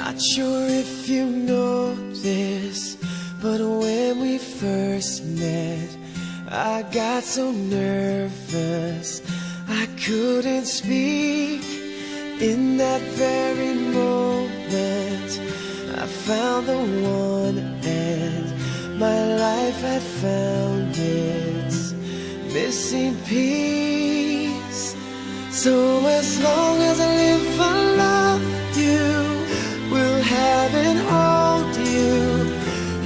Not sure if you know this, but when we first met, I got so nervous I couldn't speak. In that very moment, I found the one, and my life had found its missing piece. So as long as I live, I love you, will have and hold you.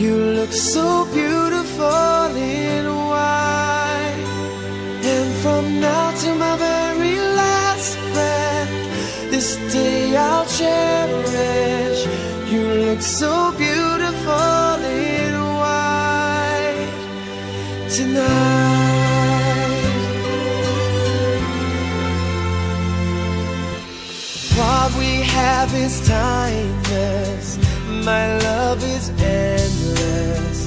You look so beautiful in white, and from now to my very last breath, this day I'll cherish. You look so beautiful in white tonight. What we have is timeless, my love is endless,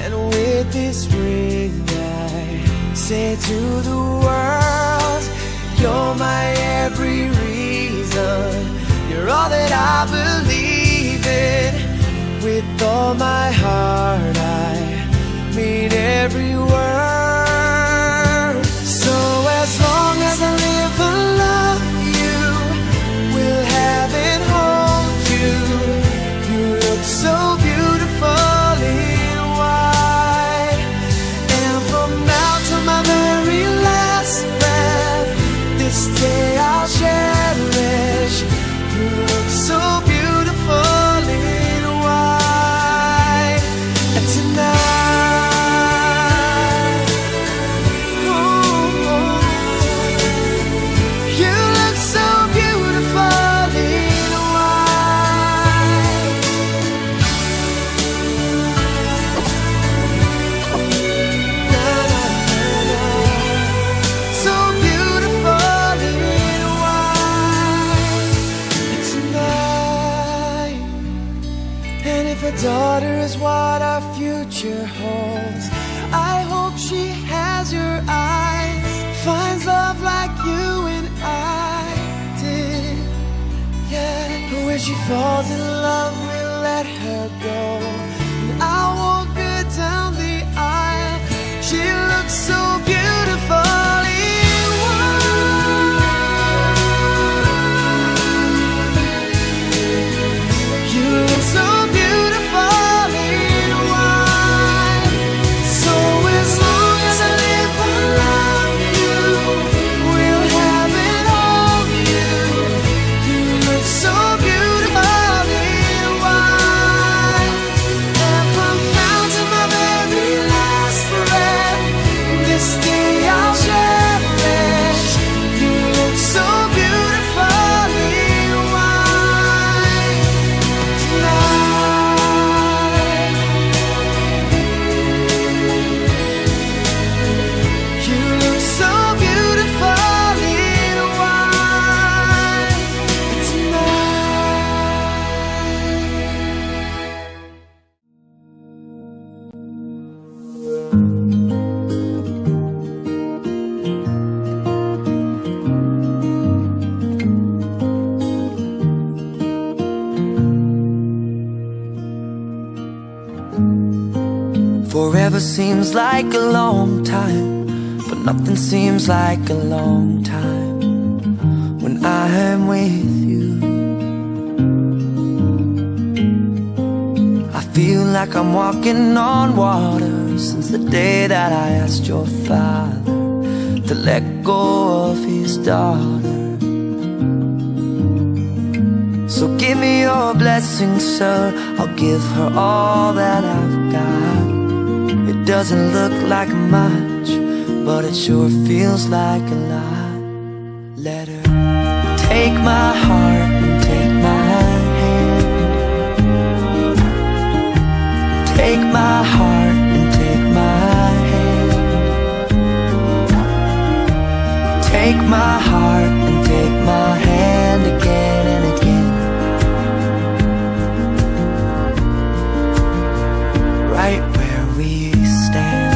and with this ring I say to the world, you're my every reason, you're all that I believe in. With all my heart I mean every word. So as long as I live, I love you, will have and hold you. You look so beautiful in white, and from now to my very last breath, this day I'll cherish. You look so beautiful in white tonight. Oh, you look so beautiful in white. Na, na, na, na. So beautiful in white tonight. And if a daughter is what our future holds, I hope she has your eyes, finds love like you and I did. Yeah, but when she falls in love, we'll let her go, and I'll walk her down the aisle. She looks so beautiful in white. You look so beautiful in white. So as long as I live, I love you, will have and hold you. You look so beautiful in white, and from now to my very last breath, this day I'll cherish. You look so beautiful in white tonight. You look so beautiful in white tonight. Forever seems like a long time, but nothing seems like a long time when I'm with you. I feel like I'm walking on water since the day that I asked your father to let go of his daughter. So give me your blessing, sir, I'll give her all that I've got. It doesn't look like much, but it sure feels like a lot. Let her take my heart and take my hand. Take my heart and take my hand. Take my heart and take my hand again and again. Right where we stand.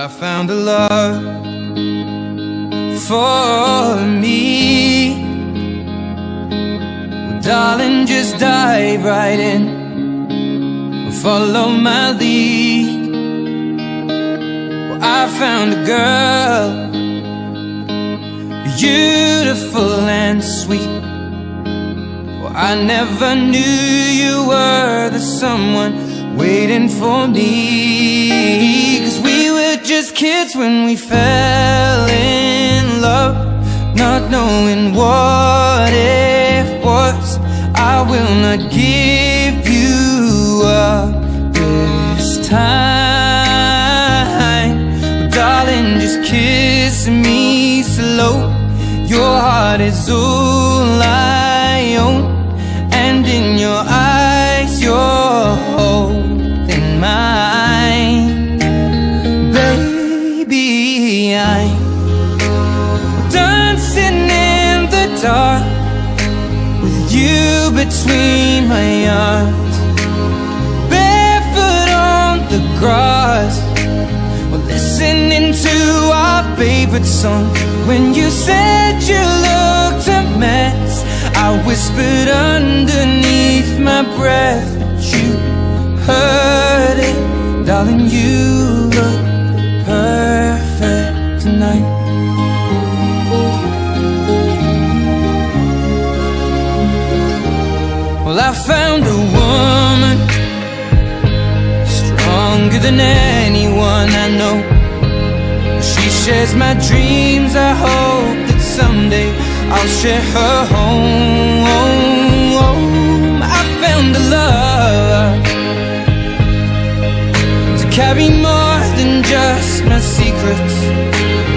I found a love for me. Well, darling, just dive right in, follow my lead. Well, I found a girl, beautiful and sweet. Well, I never knew you were the someone waiting for me. 'Cause we were just kids when we fell in love, not knowing what it was. I will not give you up this time. Well, darling, just kiss me slow. Your heart is all I own, and in your eyes you're holding mine. Baby, I'm dancing in the dark with you between my arms, barefoot on the grass. We're listening to our favorite song. When you said you looked a mess, I whispered underneath my breath, but you heard it. Darling, you look perfect tonight. Well, I found a woman stronger than anyone I know. She shares my dreams. I hope that someday I'll share her home. I found a love to carry more than just my secrets,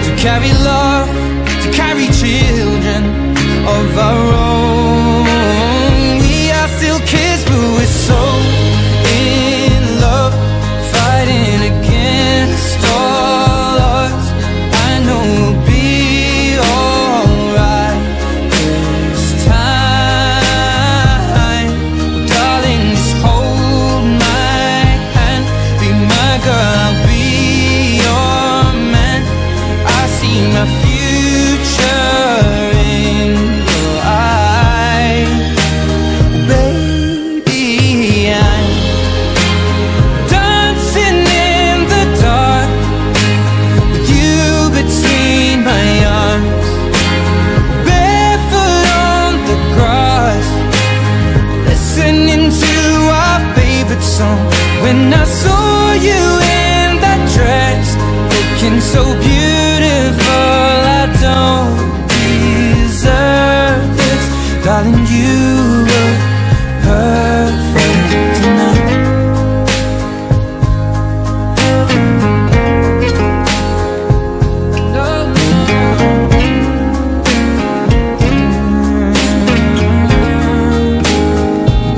to carry love, to carry children of our own. We are still kids, but we're so in love, fighting against all odds. I know we'll be alright this time. Darling, just hold my hand, be my girl, I'll be your man. I see my future in your eyes. Baby, I'm dancing in the dark with you between my arms, barefoot on the grass, listening to our favorite song. When I saw you in that dress, looking so beautiful, I don't deserve this. Darling, you look perfect tonight.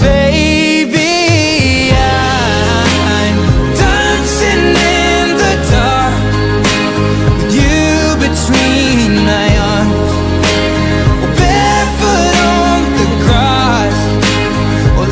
Baby, I'm dancing in the dark with you between my arms, barefoot on the grass, or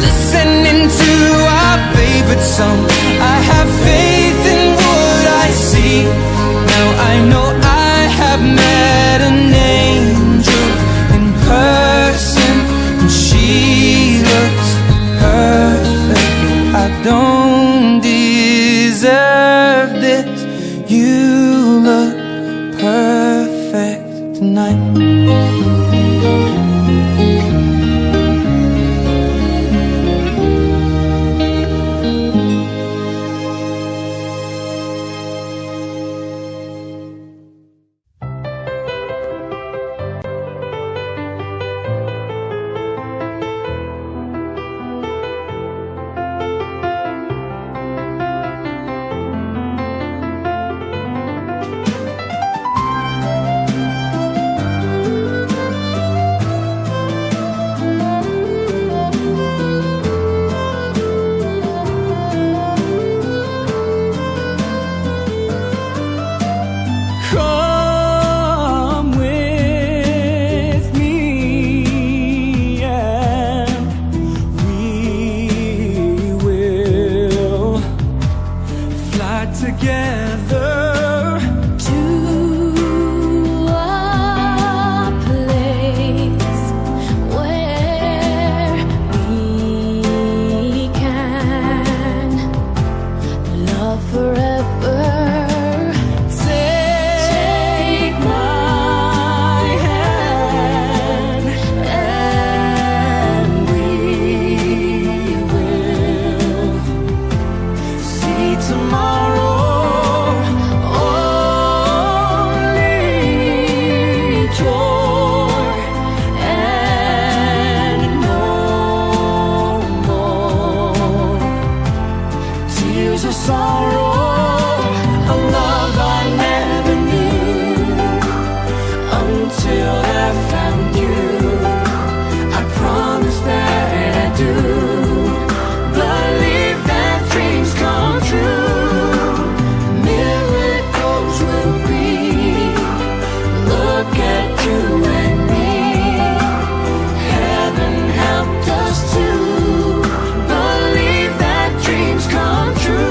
sorrow, a love I never knew until I found you. I promise that I do believe that dreams come true. Miracles will be. Look at you and me. Heaven helped us to believe that dreams come true.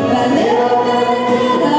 Vale la pena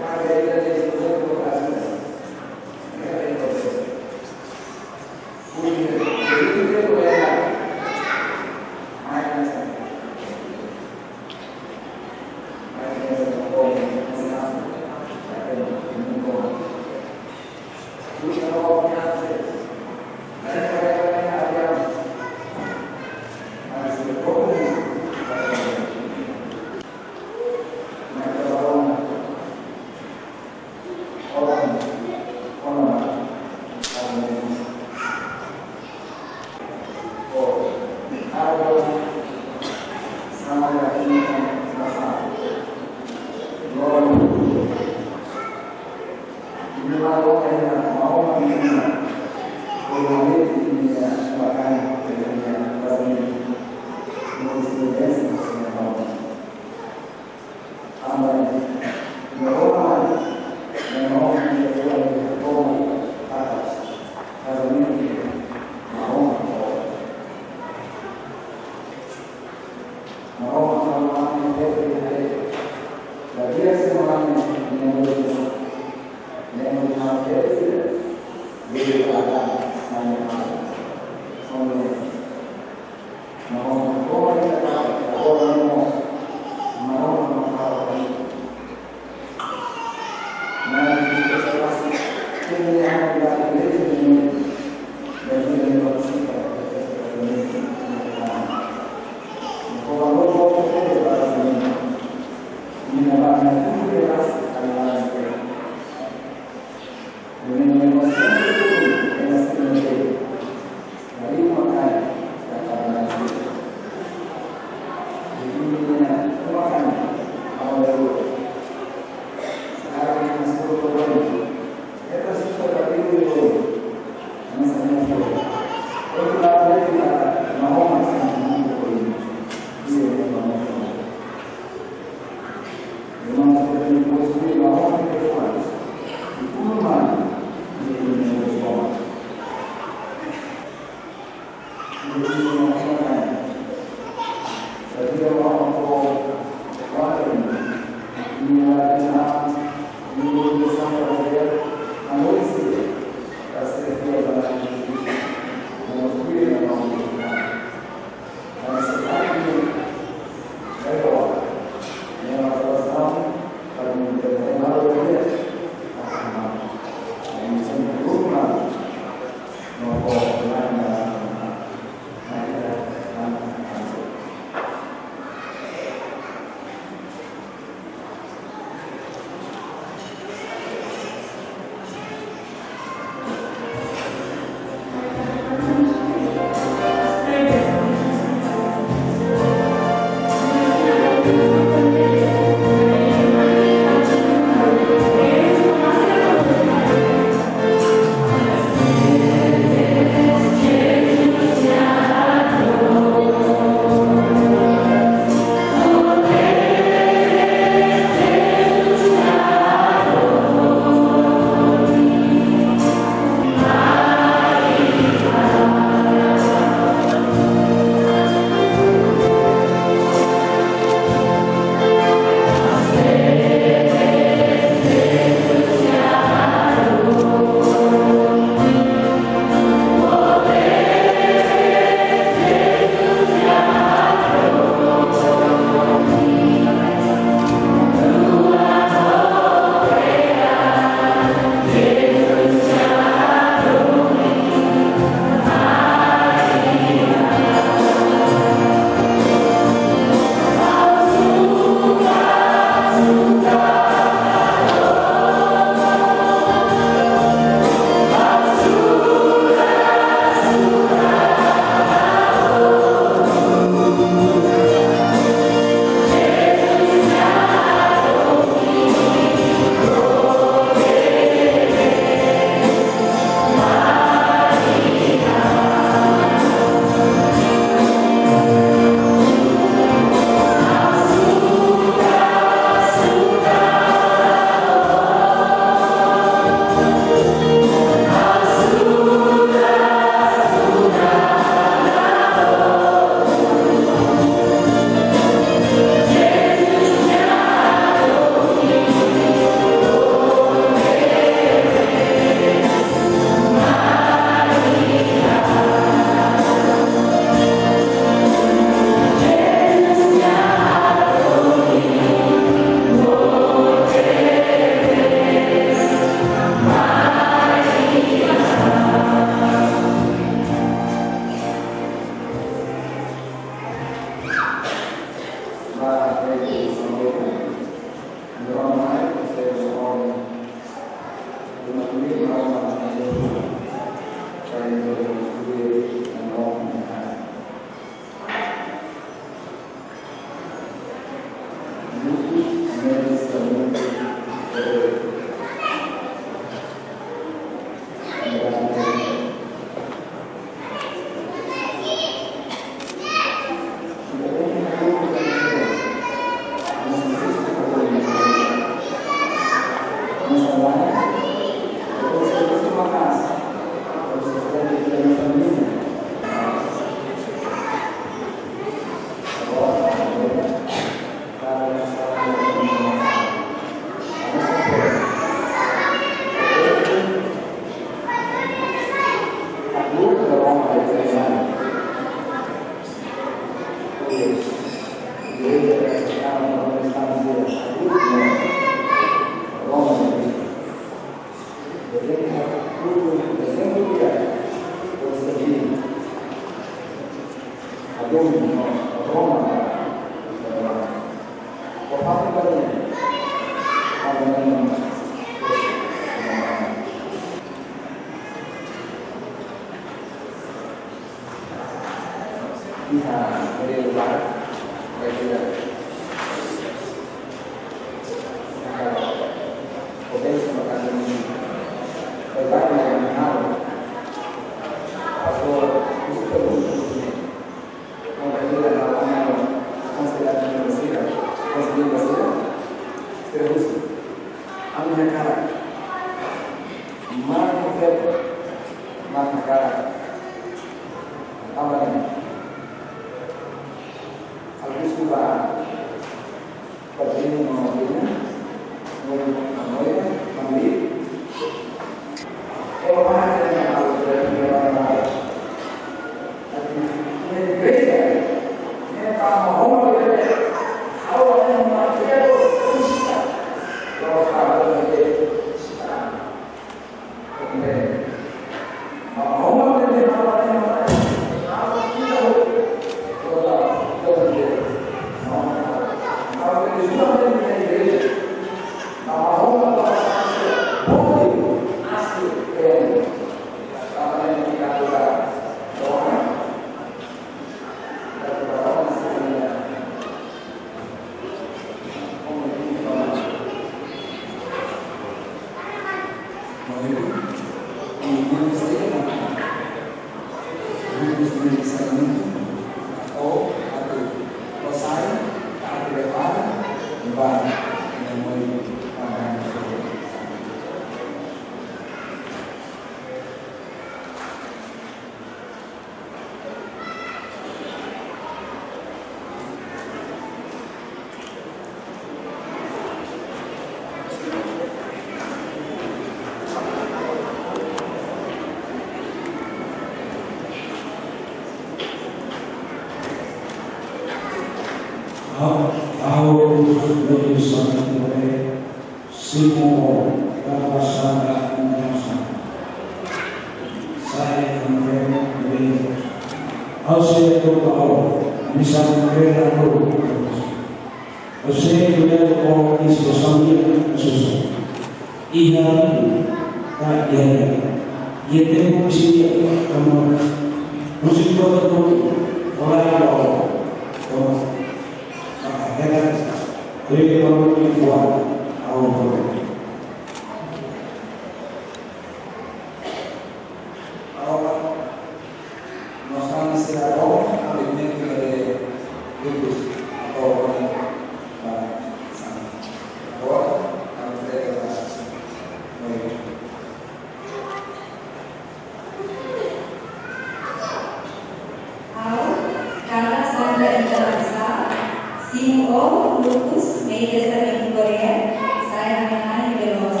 Lukus, media di Korea, saya mengenai di Los.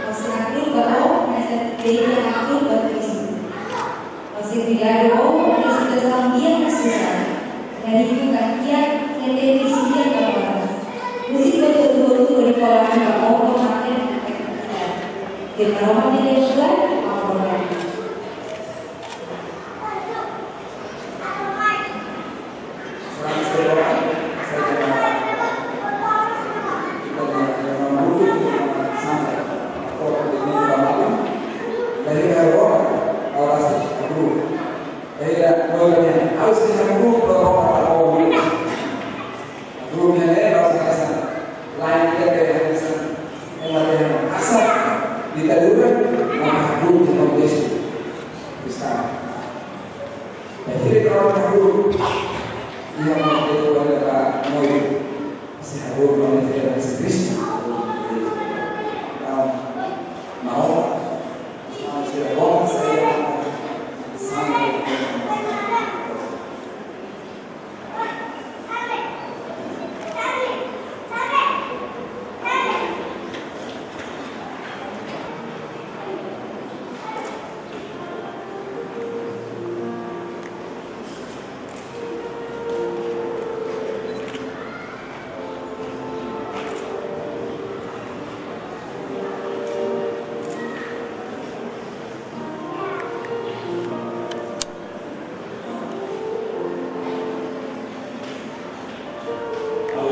Masih aku bawa, masih dia aku berkisah. Masih tidak ada, masih tersalam dia susah. Dari itu kakian, yang dari sini ke bawah. Musik betul-betul di kolam bawa makan kita. Di bawah dia juga apa? Kita Aku tidak boleh bisa. Jadi kalau aku yang mau adalah mau seharusnya menjadi Kristus. Mau siapa saya sampai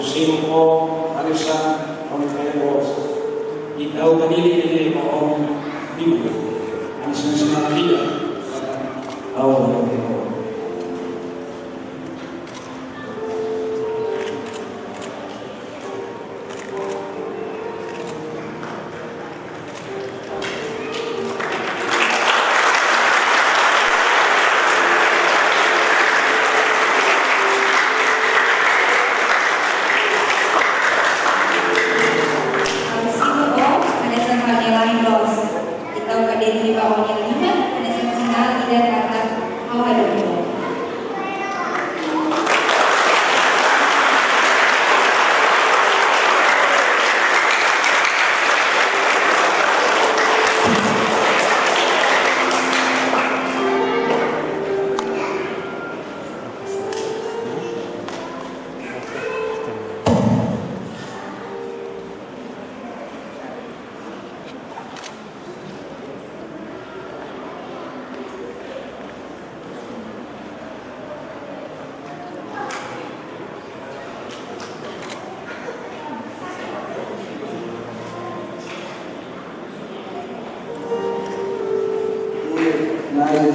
Simpo alisan konferensi itaw kanili mo Biblia alisan sa tidak awal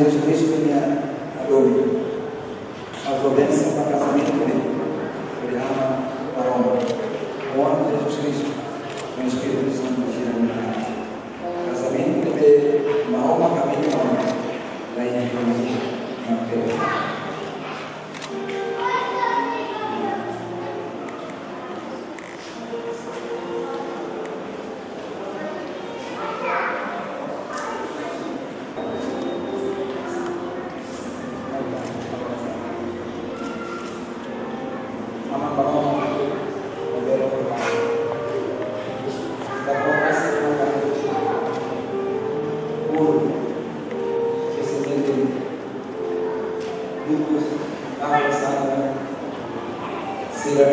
Jesus Cristo punya adoro. Aku benci casamento dele. Ele ama para o amor de Jesus Cristo. O Espírito Santo gira na minha casamento dele. Uma alma caminho para ir na terra. Lukus, Carla, sehingga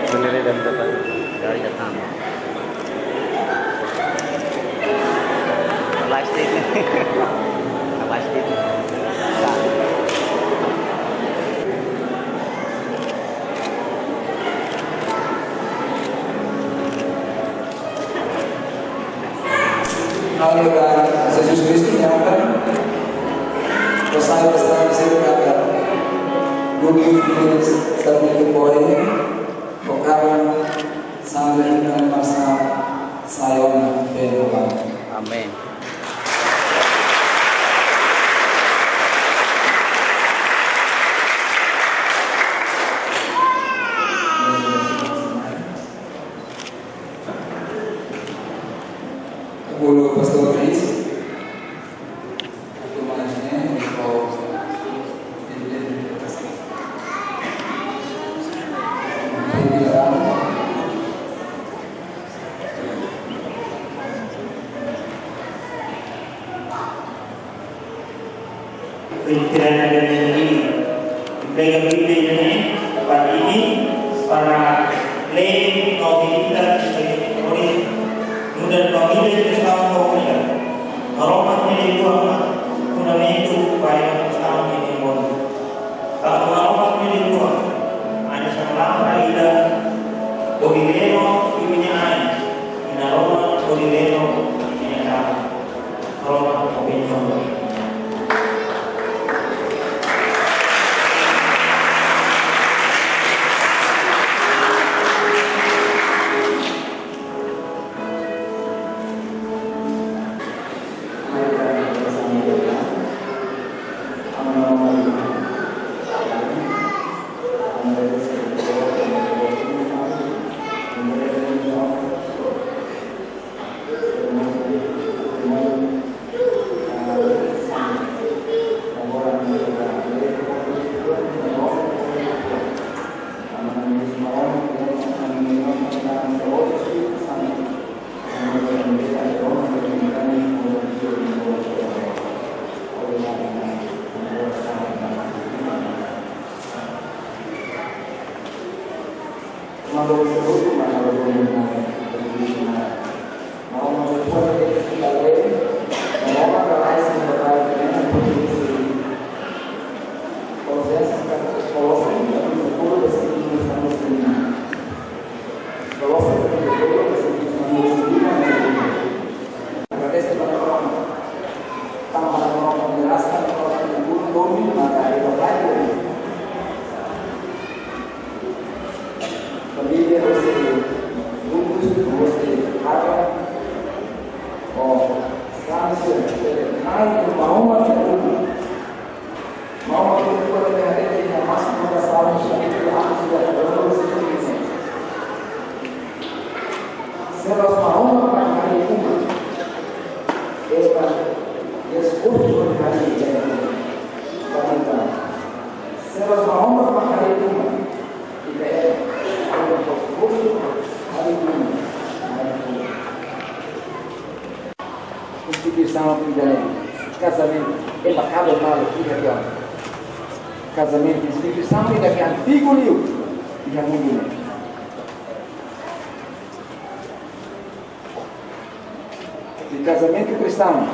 berdiri dan tetap dari datang. Plastik nih. Plastik. Kalau Yesus Kristus nyatakan pesan-pesan sehingga Lukus terjadi boleh Karena sampai dengan masa sayang dan Amin. Bulu pastor Thanx aku mananya kalau Kiranya dan ini mereka ini pagi ini para lay nominita sebagai mudah nominita Islam kaumnya Roma ini dua fundamentu upaya Islam ini pun kalau Roma ini dua ada sama ida Obrigado ibunya ayah ina Roma Obrigado ibunya Roma Obrigado. Casamento instituição ainda que antigo livro e já mudou. De casamento cristão,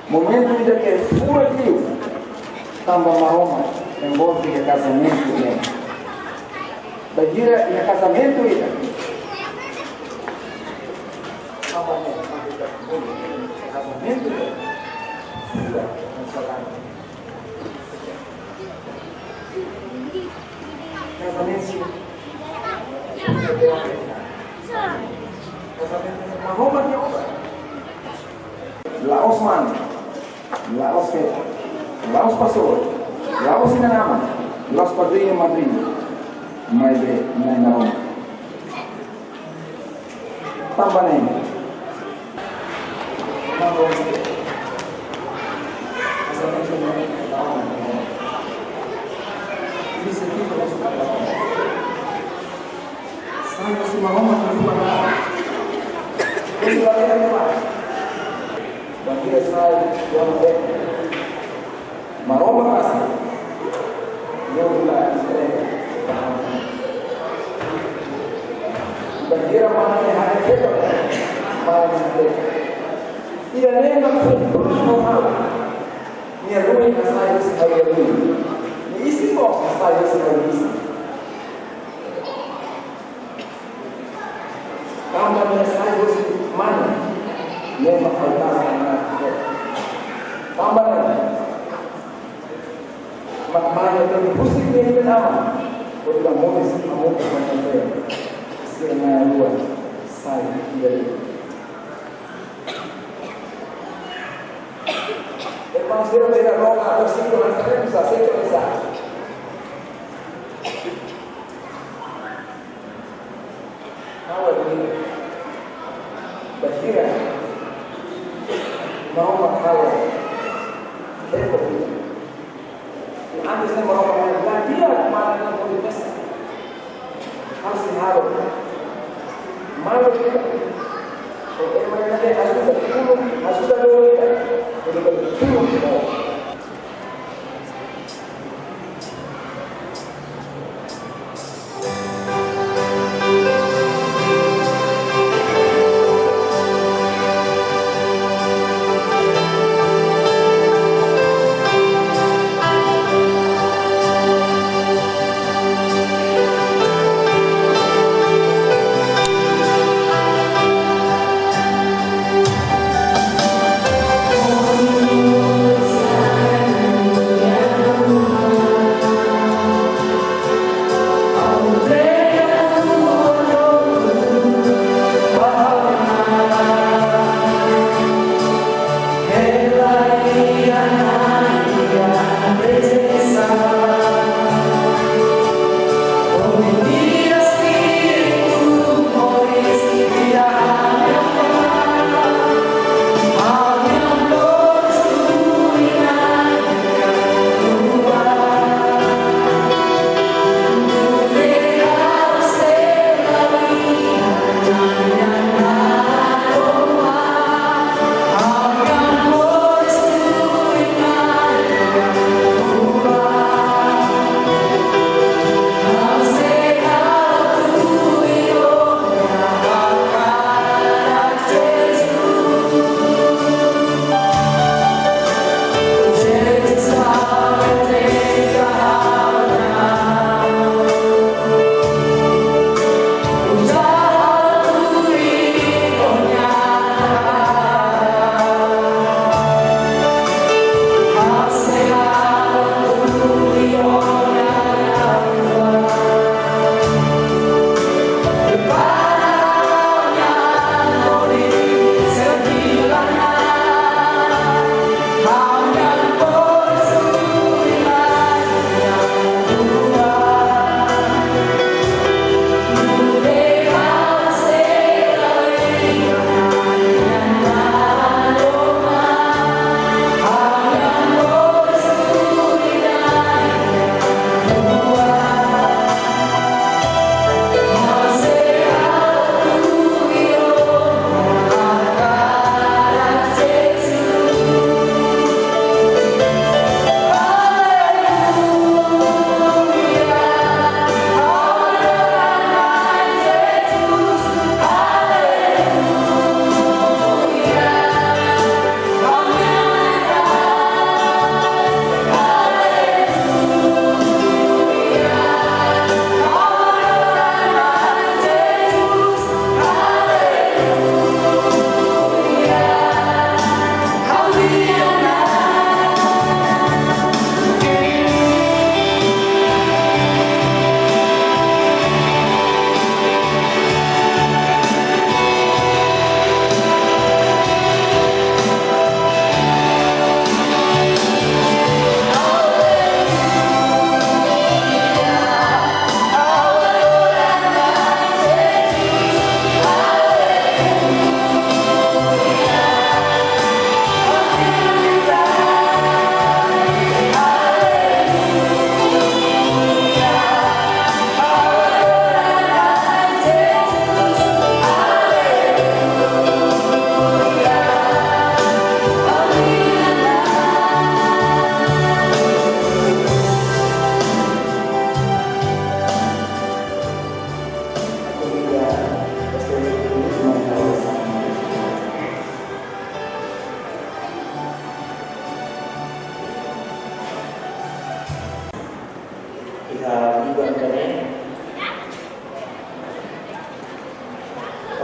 momento ainda que é fora livro, também Mahoma envolve o casamento dele. Da gira e casamento ainda. Casamento dele. Casamento Mahoma dia apa? Laos man, Laos peta, Laos pastor, Laos nama, Laos padrinho madrinha, mais de não. Também. Saya si Mahoma berubah. Ini lagi apa? Bagi Israel yang baik. Mahoma masih. Dia mulai istilah. berkira mana yang ada kita, mana yang ada. Tidak memang sempurna hal. Ni rumah saya sebagai rumah. Ni isi kok saya sebagai isi. Kamu saya mana? Memang Allah yang tambahkan. Makanya itu pusing ini pertama. Kalau mau kamu mengenai isterinya dua, saya tidak. Emang saya tidak roh atau sikul saya bisa sikul bisa. Awal ini berkira mau makan itu. Antes saya mau makan dia kemarin yang mau dipesa. Harus diharu. Malu kita. Kalau mereka dia harus berpuluh, harus berpuluh kita. Jadi berpuluh kita. Oh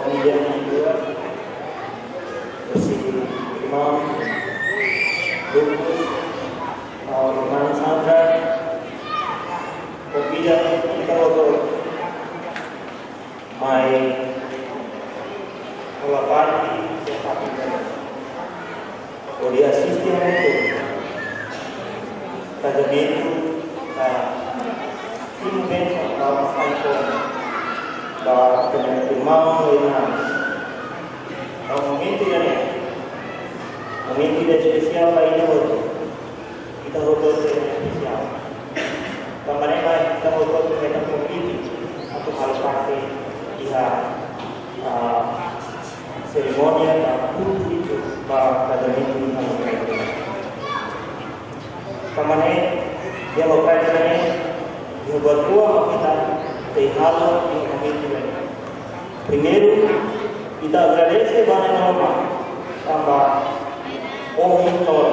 menjadi juga bersih imam Lukus firman Sandra Obrigado kita untuk mai melapati satu o dia assiste muito casamento filho bem da irmão e irmã é um momento especial para ele outro kita roto spesial kemarin kita roto kita kompiti atau hal pasti dia seremonia dan kultur itu pada casamento kita lakukan kemarin dia lakukan dia buat dua kita terhalau di momento ini primeiro kita agradece banyak orang tambah orang tua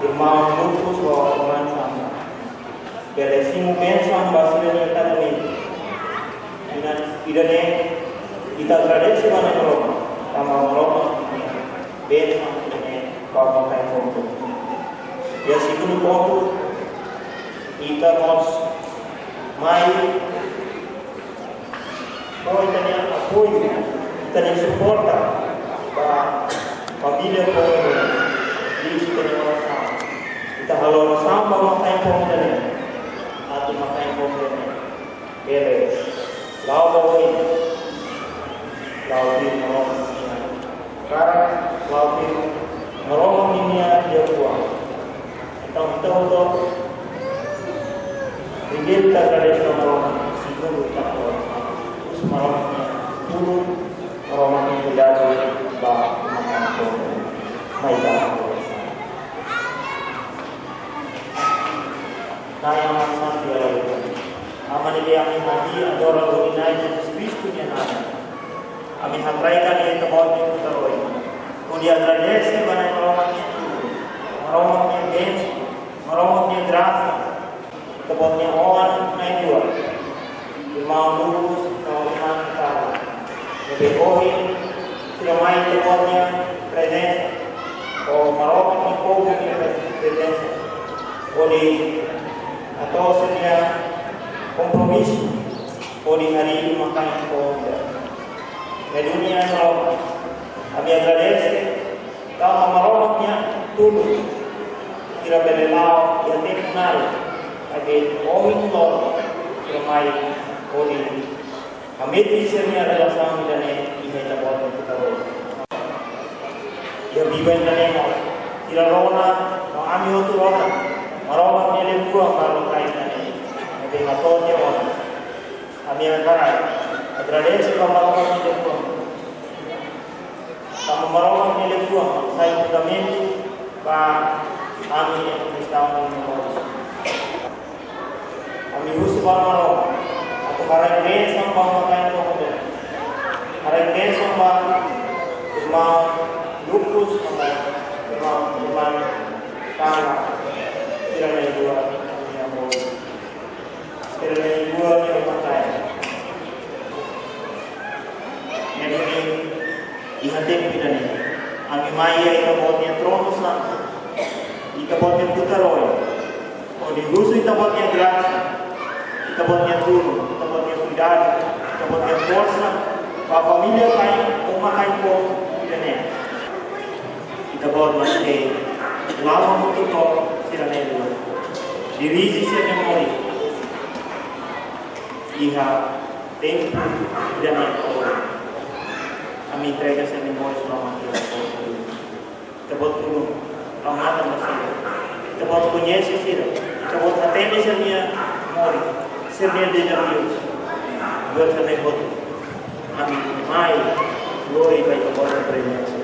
irmão Lukus firman Sandra beresin bensão basirnya casamento dan idane kita agradece banyak orang tambah orang bensão ini bapak kain foto ya segundo ponto kita harus mai kita apoio kita suporta para família como isso que nós kita kalau sama makan pom dan atau makan pom dan beres lalu sekarang lalu ini dia buang kita untuk kita tradisi orang sehingga kita terus malamnya turun orang yang menjadi bah makan pom mereka yang masih ada aman ini yang hati ada orang dunia Yesus Kristus yang ada amin hatraikan ini tempat yang teroi kemudian tradisi banyak orang benci orang drama tempatnya orang naik dua irmão Lukus firman Carla lebih kohin tidak main tempatnya presensi orang yang kohin presensi oleh atau sedia kompromis di hari ini makan di dunia merawat kami agradece kalau merawatnya dulu tidak belelau yang terkenal ada orang tua yang main di kami disini adalah sama dan ini kita buat kita yang bimbing dan tidak rona kami untuk rona merawat milik gua kalau kaitan ini ada motornya orang kami akan agradece kalau milik gua kamu merawat milik gua saya fundamento para kami yang Kristen ini kami harus merawat atau para yang sama makan kemudian para yang sama irmão Lukus firman Karna isterinya dua yang mau isterinya dua yang pakai jadi ihatin kita nih kami maya itu buatnya terus kita buatnya putaroi di rusuh kita buatnya gerak kita buatnya turun kita buatnya kuidado kita buatnya força para família kain uma kain pom kita nih kita buat masih lama untuk isterinya dua dirigi sua memória iha tempo dan memória kami entrega sua memória selama kita buat dulu ramada masih kita buat conhece kita buat atende sua memória sua Deus buat sua memória kami mai glory baik kepada presença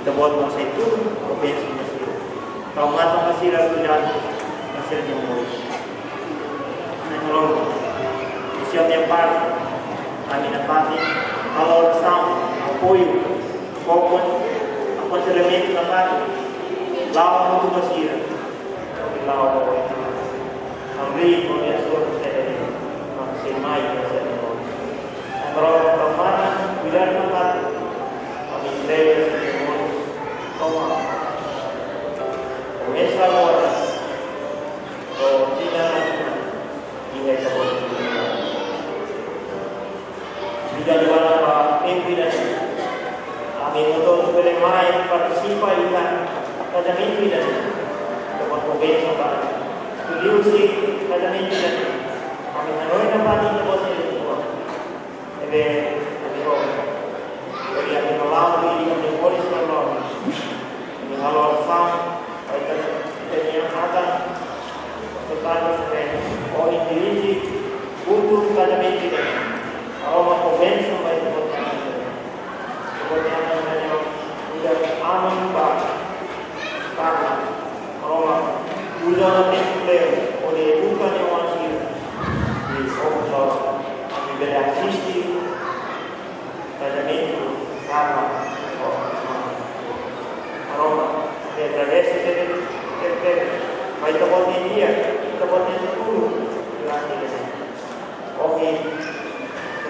kita buat masa itu provinsi masih ramada masih lalu jalan hasilnya mulai. Menolong siap yang pasti, kami dapati kalau bersama apoio, fokus, aconselhamento dapati, lawan untuk bersih, lawan abrir koordinator saya masih mai saya menolong. Menolong ramah, bilang toma. Comienza ahora. O tidak y esa posibilidad. Tidak di mana Pak pimpinan kami untuk bermain partisipa ikan pada pimpinan dapat pembentuk Pak. Studio sih pada pimpinan kami hanoi dapat dapat ini semua. Ebe jadi kami melalui kami polis kalau kami halal sang kita akan tetapi oh individu untuk pada pimpinan aroma convention baik kebutuhan hanya sudah aman Pak Karla aroma usaha template oleh bukan yang masih di soal kami beraksisti pada minggu Karla aroma tradisi baik kebutuhan dia kebutuhan 10 berarti oke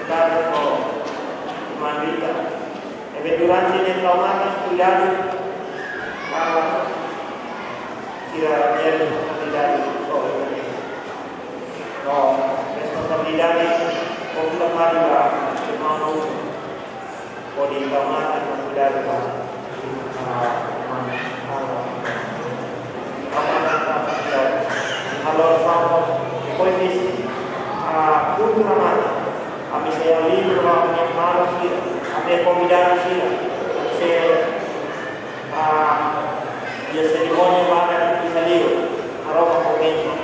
Karena mereka durante nel traumata cuidado para tirar responsabilidad no responsabilidad con la marca hermano o di traumata cuidado allora fanno poi cultura kami saya libur yang malas kita, kami pembidaan kita, saya dia seremoni pada kita libur, aroma komedi,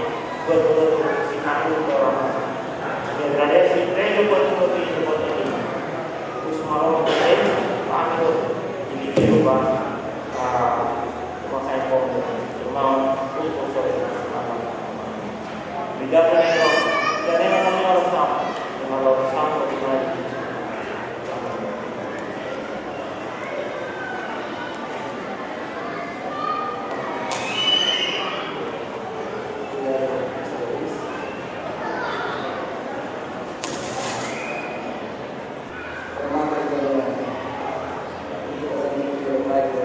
betul si kamu orang, dia berada si tren betul ini betul ini, terus aroma komedi, kami ini juga makai komedi, cuma untuk sore, tidak pernah jadi kami harus tahu. Kalau sama dengan Baik.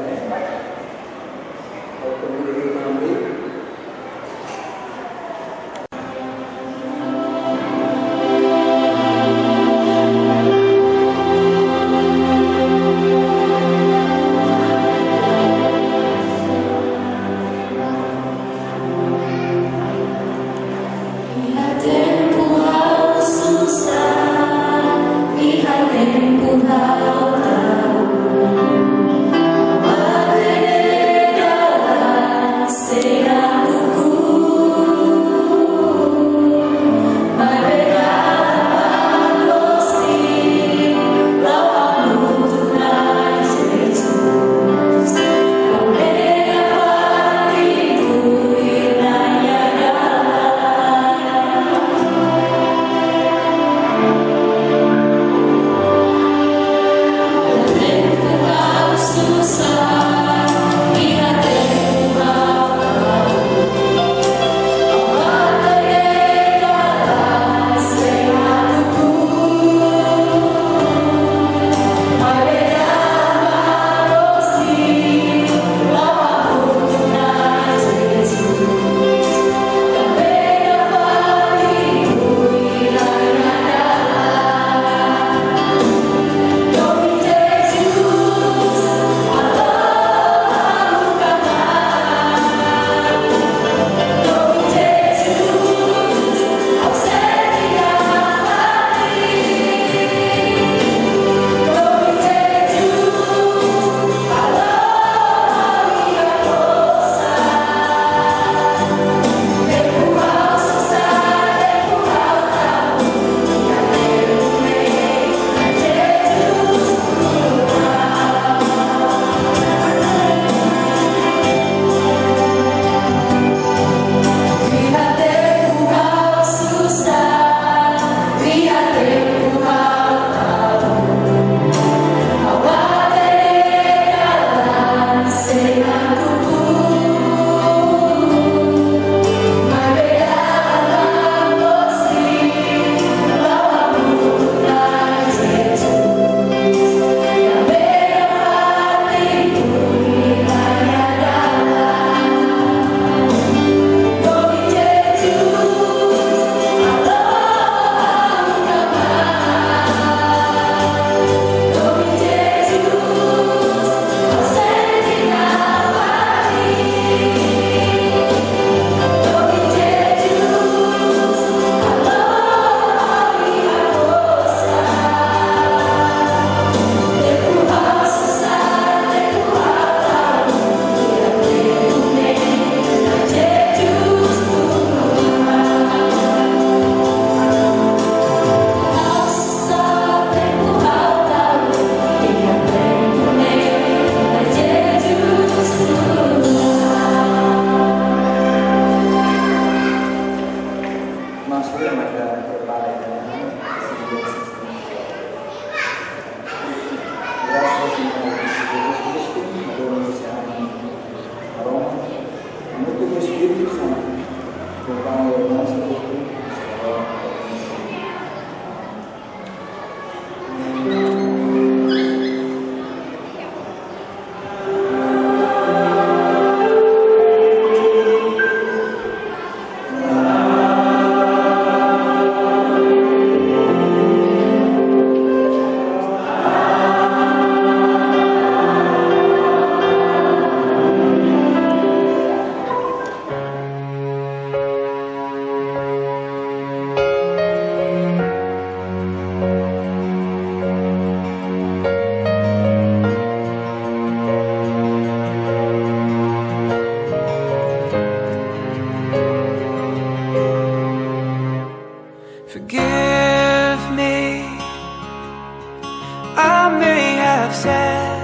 I may have said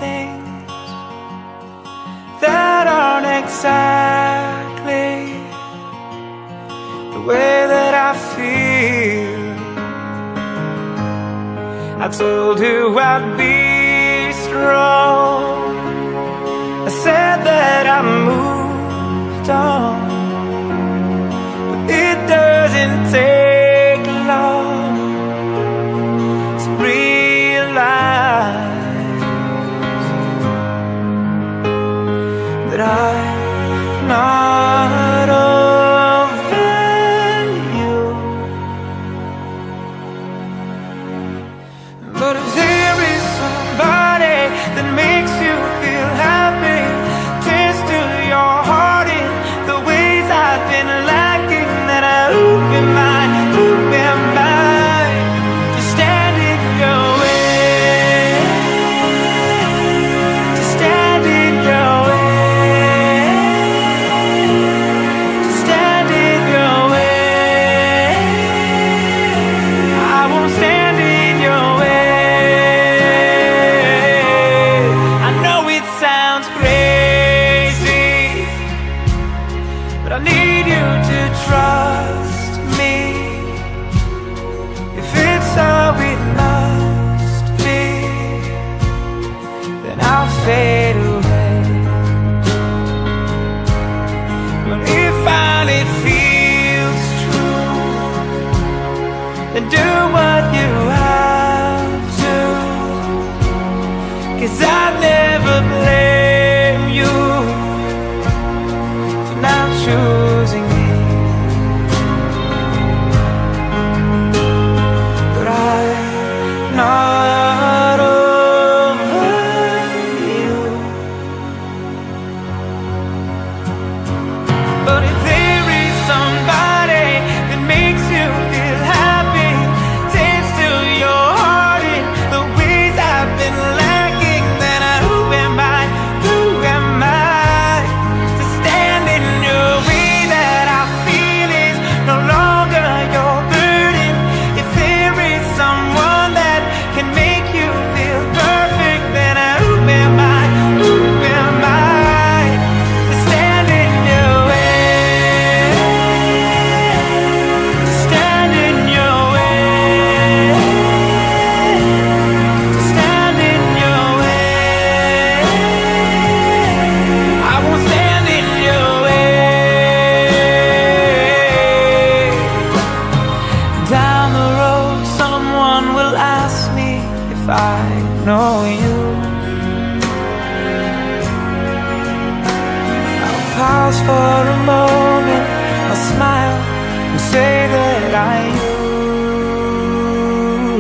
things that aren't exactly the way that I feel. I told you I'd be strong. I said that I moved on, but it doesn't take long to realize that I'm not over you. But if there is somebody that makes you feel happy, tends to your heart in the ways I've been lacking, then who am I? Who am I to stand in your way? To stand in your way? To stand in your way? I won't stand in your way. I know it sounds crazy, but I need you to trust me. If it's how it must be, then I'll fade away. But if it feels true, then do what you have to, 'cause I never blame you for not choosing me. But I'm not over you. But if there is somebody that makes you feel happy, tends to your heart in the ways I've been lacking, then who am I? Who am I to stand in your way? That I feel is no longer your burden. If there is someone that can make you feel perfect, then who am I? Who am I to stand in your way? To stand in your way? To stand in your way? I won't stand in your way. Down the road, someone will ask me if I know you. I'll pause for a moment, I'll smile and say that I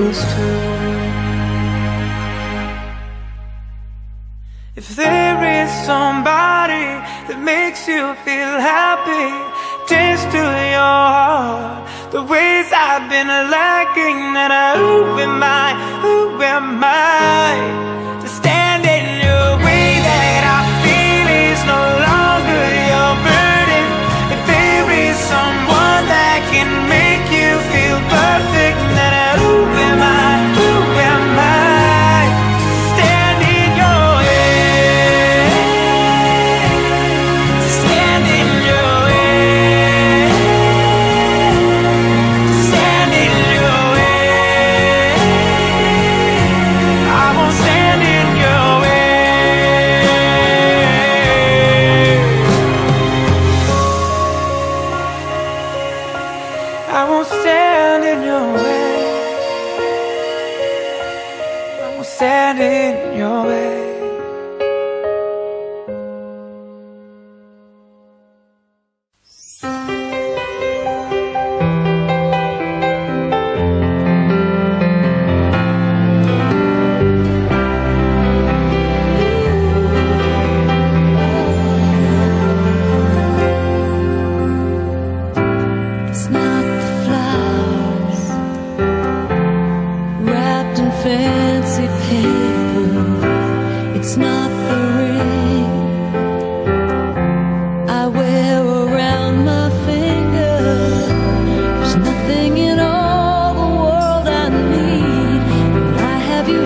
used to. If there is somebody that makes you feel happy, tends to your heart the ways I've been lacking, then who am I? Who am I to stand in your way? That I feel is no longer your burden. If there is someone that can make you feel perfect, then who am I? Who am I to stand in your way? To stand in your way? To stand in your way? I won't stand in your way. I won't stand in your way. I won't stand in your way. It's not the flowers wrapped in fancy paper. It's not the ring I wear around my finger. There's nothing in all the world I need, but I have you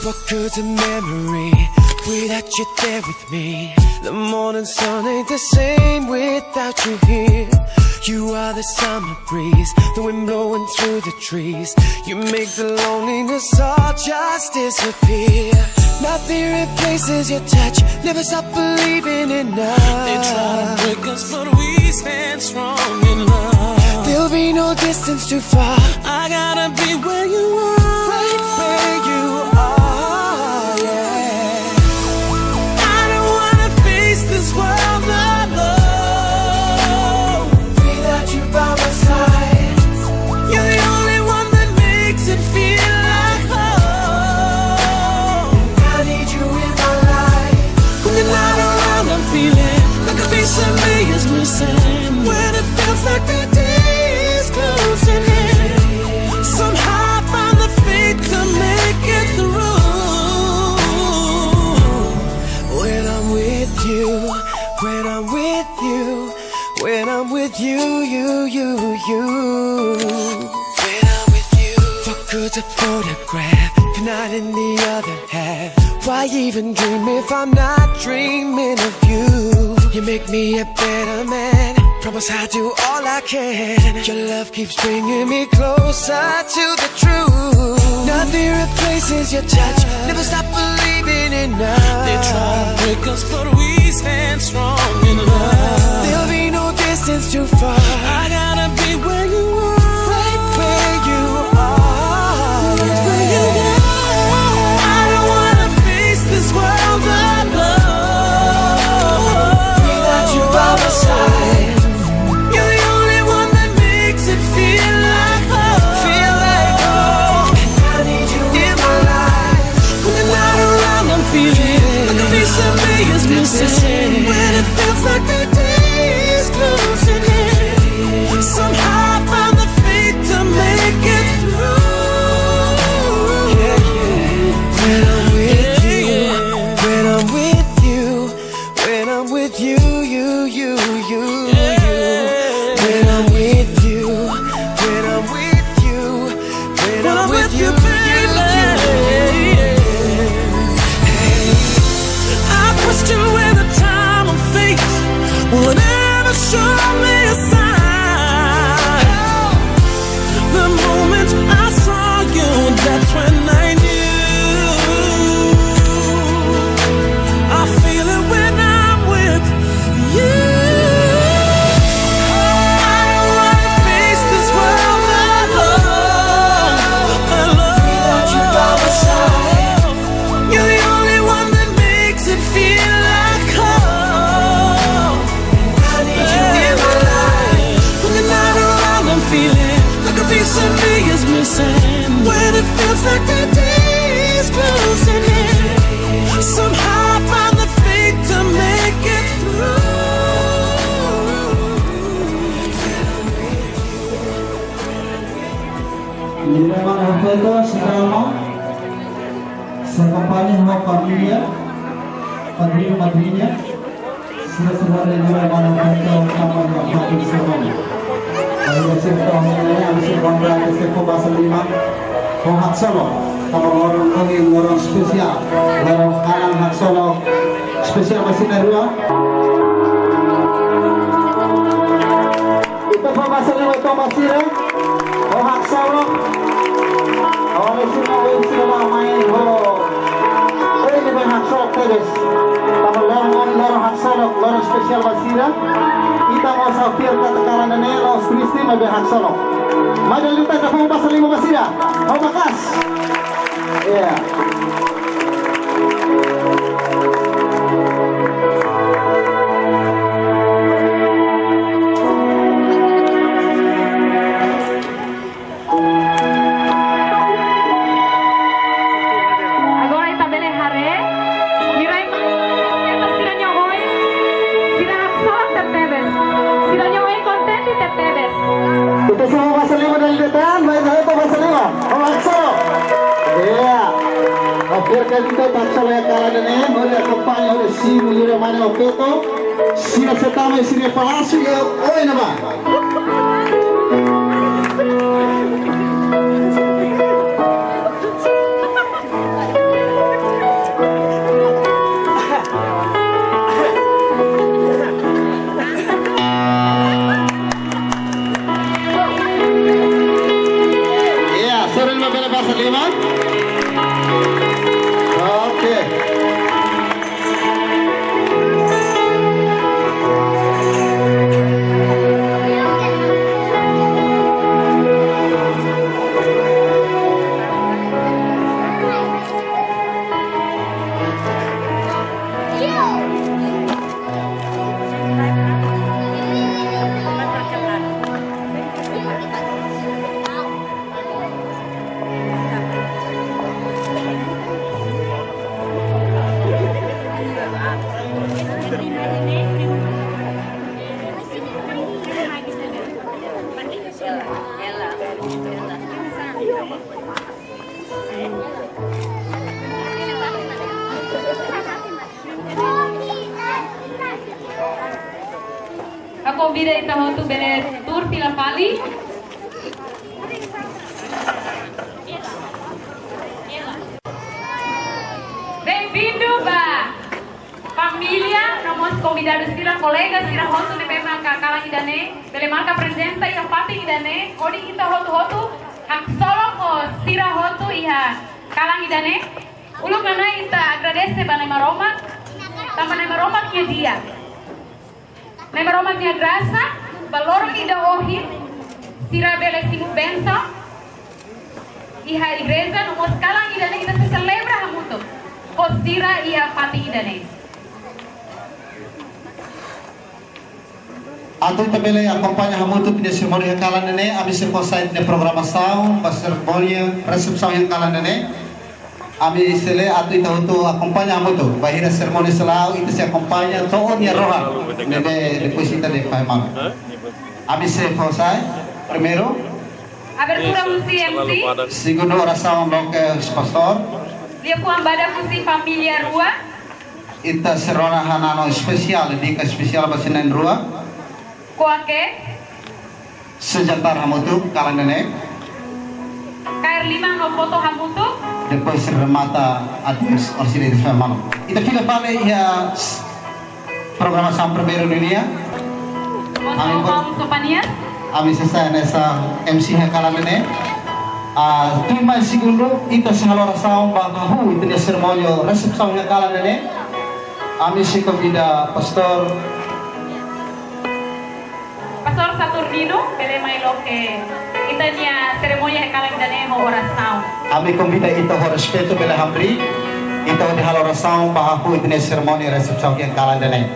What good's a memory without you there with me? The morning sun ain't the same without you here. You are the summer breeze, the wind blowing through the trees. You make the loneliness all just disappear. Nothing replaces your touch, never stop believing in love. They try to break us, but we stand strong in love. There'll be no distance too far. I gotta be where you are, right where you are, yeah. I don't wanna face this world alone without you by my side. You're the only one that makes it feel like home. I need you in my life. When you're not around, I'm feeling like a piece of me is missing. When it feels like the day is closing in, somehow I found the faith to make it through. When I'm with you, when I'm with you, when I'm with you, you. When I'm with you, what good's a photograph if you're not in the other half? Why even dream if I'm not dreaming of you? You make me a better man, promise I'll do all I can. Your love keeps bringing me closer to the truth. Nothing replaces your touch, never stop believing in love. They try to break us, but we stand strong in love. There'll be no distance too far. I gotta be where you are, right where you are, right where you are. I don't wanna face this world alone without you by my side. You're the only one that makes it feel like home. Feel like home. I need you in my life. When you're not around, I'm feeling like a piece of me is missing. When it feels like the day is closing in, somehow I found the faith to make it through. Yeah. When I'm with you, when I'm with you, when I'm with you, you. When I'm with you, when I'm with you, when I'm with you, I question where the time and fate will ever show me a sign. The moment I saw you, that's when I knew. I feel it when I'm with you. I don't wanna face this world alone without you by my side. You're the only one that makes it feel like home. I need you in my life. When you're not around, I'm feeling like a piece of me is missing. When it feels like the day is closing in, somehow I found the faith to make it through. Meninggalkan respeto sesama, sekompanya sama familia, padrino madrinya, sudah meninggalkan respeto sama hati semuanya. Kalau respeto ini harus dibanggakan respeto bahasa lima, hak solo. Kalau orang spesial, orang anak hak solo spesial masih kedua. Itu bahasa lima itu masih ya. Oh hak solo. Oh sila main ini bukan hak solo terus. Kalau lorong hak solo, lorong spesial basira. Kita mau safir katakan dan lo Kristi mau hak solo. Maju kita ke bahasa lima basira. Oh makas. Yeah. Itu semua bahasa lima dari depan, baik itu bahasa lima. Iya. Akhir kali kita tak salah kala dene, oleh kampanye oleh simu yure mana opeto, sini setama sini palasu ya, oi nama. pasal 5. Oke. Ako bida ita hotu bere tur pila pali. Bem-vindo ba família, nomos convidados sira colegas sira hotu de bema kakala idane, bele marca presença e pati idane, odi ita hotu hak solo ko sira hotu iha kalang idane. Ulung nana ita agradece ba nama Roma, tama nama Roma kia dia. Nama Roma kia graça, balorong ida ohin, sira bele simu benso, iha igreja nomos kalang idane ita se celebra hamuto, ko sira iha pati idane. Atau tabela acompanha hamuto pine sermoni yang kalan nene, abi se posait ne programação, sermoni resepção yang kalan nene. Ami sele atu ita untuk acompanha hamuto, bahira sermoni selau itu se acompanha todo dia roha, nebe depois ita de firman. Abi se posai, primeiro. Abertura musi MC. Segundo oração bloque pastor. Dia ku ambada musi familia rua. Ita serona hanano spesial, dika spesial basinan rua. Kuake Sejantar hamutu kalan nene. KR5 no foto hamutu. Depois remata adeus auxílio de firman. Ita fila pale ya programação primeiro dunia. Vamos companhia. Ami selesai nessa MC kalan nene. Terima segundo ita sehaloração bahahu itu dia sermonyo resepção kalan nene. Ami se convida pastor Pastor Saturnino, bele mailo que itanya ceremonia kalang dane ho oração. Ami convida ita ho respeito bela hambri, ita ho hal oração bahaku itne sermoni resepção yang kalan dane.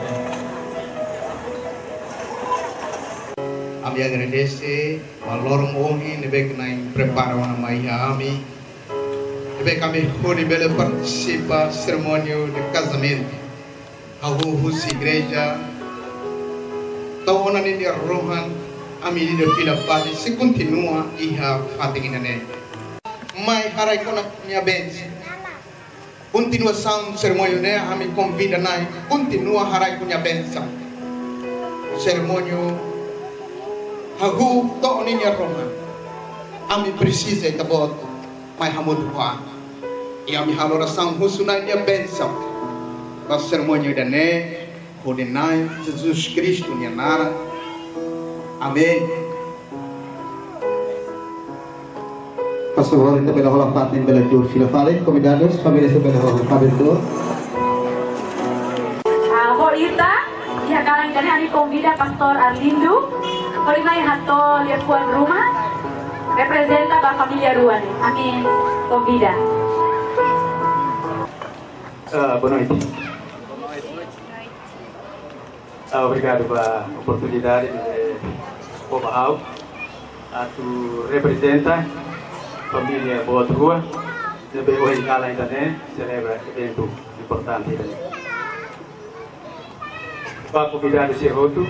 Ami agradece valor mohi nebe kena prepara wana maiha ami. Nebe kami hodi bela participa cerimônia de casamento. Ahu husi igreja tahunan ini rohan ami di fila pali se continua iha fatingine mai harai kona nya benz continuação cerimônia ne ami convida nai continua harai kunya benza cerimônia hagu to ini rohan ami precisa tabot mai hamud wa ami haloração husunai nya benza pas cerimônia dane Ordenai Jesus Cristo nyanara. Amém. Pastor kita bela hola patin bela tur fila fale convidados família se bela hola patin tur. Horita dia kalang dane ani convida Pastor Arlindo. Horita hato dia tuan rumah representa ba familia Ruan. Amin convida. Boa noite. Obrigado pela oportunidade de falar. Tu representa a família Boa Rua. Também hoje Carla ainda celebra evento importante. Para convidar o Serroto,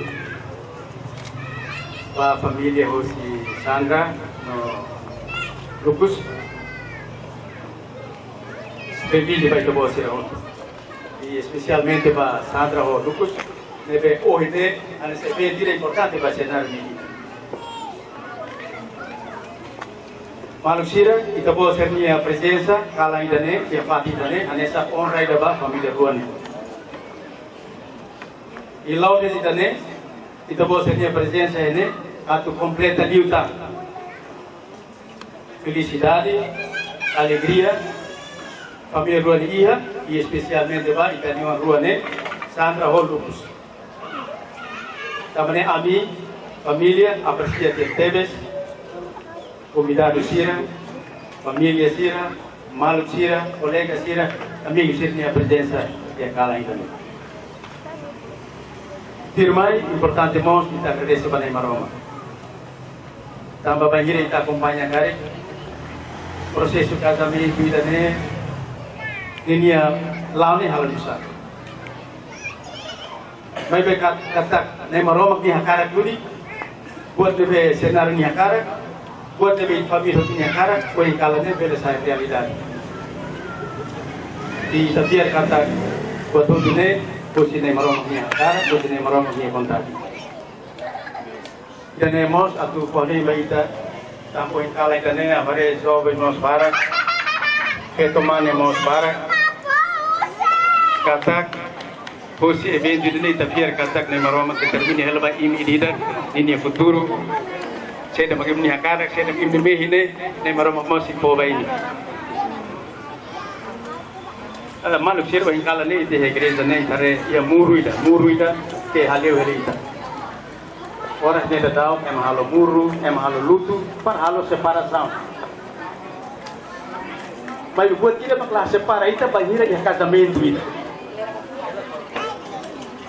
para a família Rosi Sandra, no Lukus. Bem-vindo para o Serroto. E especialmente para Sandra ou Lukus. Nebe hoje ane se dire importante para cenar mini. Manusia kita boleh sernia presença kala idane que fati idane anessa honra ida ba família Ruane. E logo desse idane kita boleh sernia presença ene atu completa liuta. Felicidade alegria, família Ruane Iha, e especialmente ba Itaniwan Ruane, Sandra Lukus. Também a mim, família, aprecia ter teves, convidado Sira, família Sira, Malu Sira, colega Sira, amigos Sira, minha presença e a Carla ainda. Firmai, importante irmãos, kita agradece pada Roma. Tambah banjir kita acompanha kari, proses casamento kita ini lawan hal besar. Mai bekat kata Roma ni hakarak dulu, buat lebih senar ni hakarak, buat lebih family ni hakarak, kau yang kalah ni bela saya realidad. Di setiap kata buat tu ni. Posisi Roma ni hakarak, posisi Roma ni kontrak. Dan emos atau pohon baita tampo yang kalah dan ni apare sobe nos barak, ketomane nos barak. Katak posisi event ini tapi katak Roma ketermini helba ini leader ini futuro. Saya dah bagi ni hakarak, saya dah bagi ni ini Roma masih poba ini. Manusia yang kalah ni dia gereja ni hari ia muruida ke haleu herita. Orang ni dah tahu halo muru, halo lutu, par halo separação. Mas buat kita kelas separa itu banhira ya casamento itu.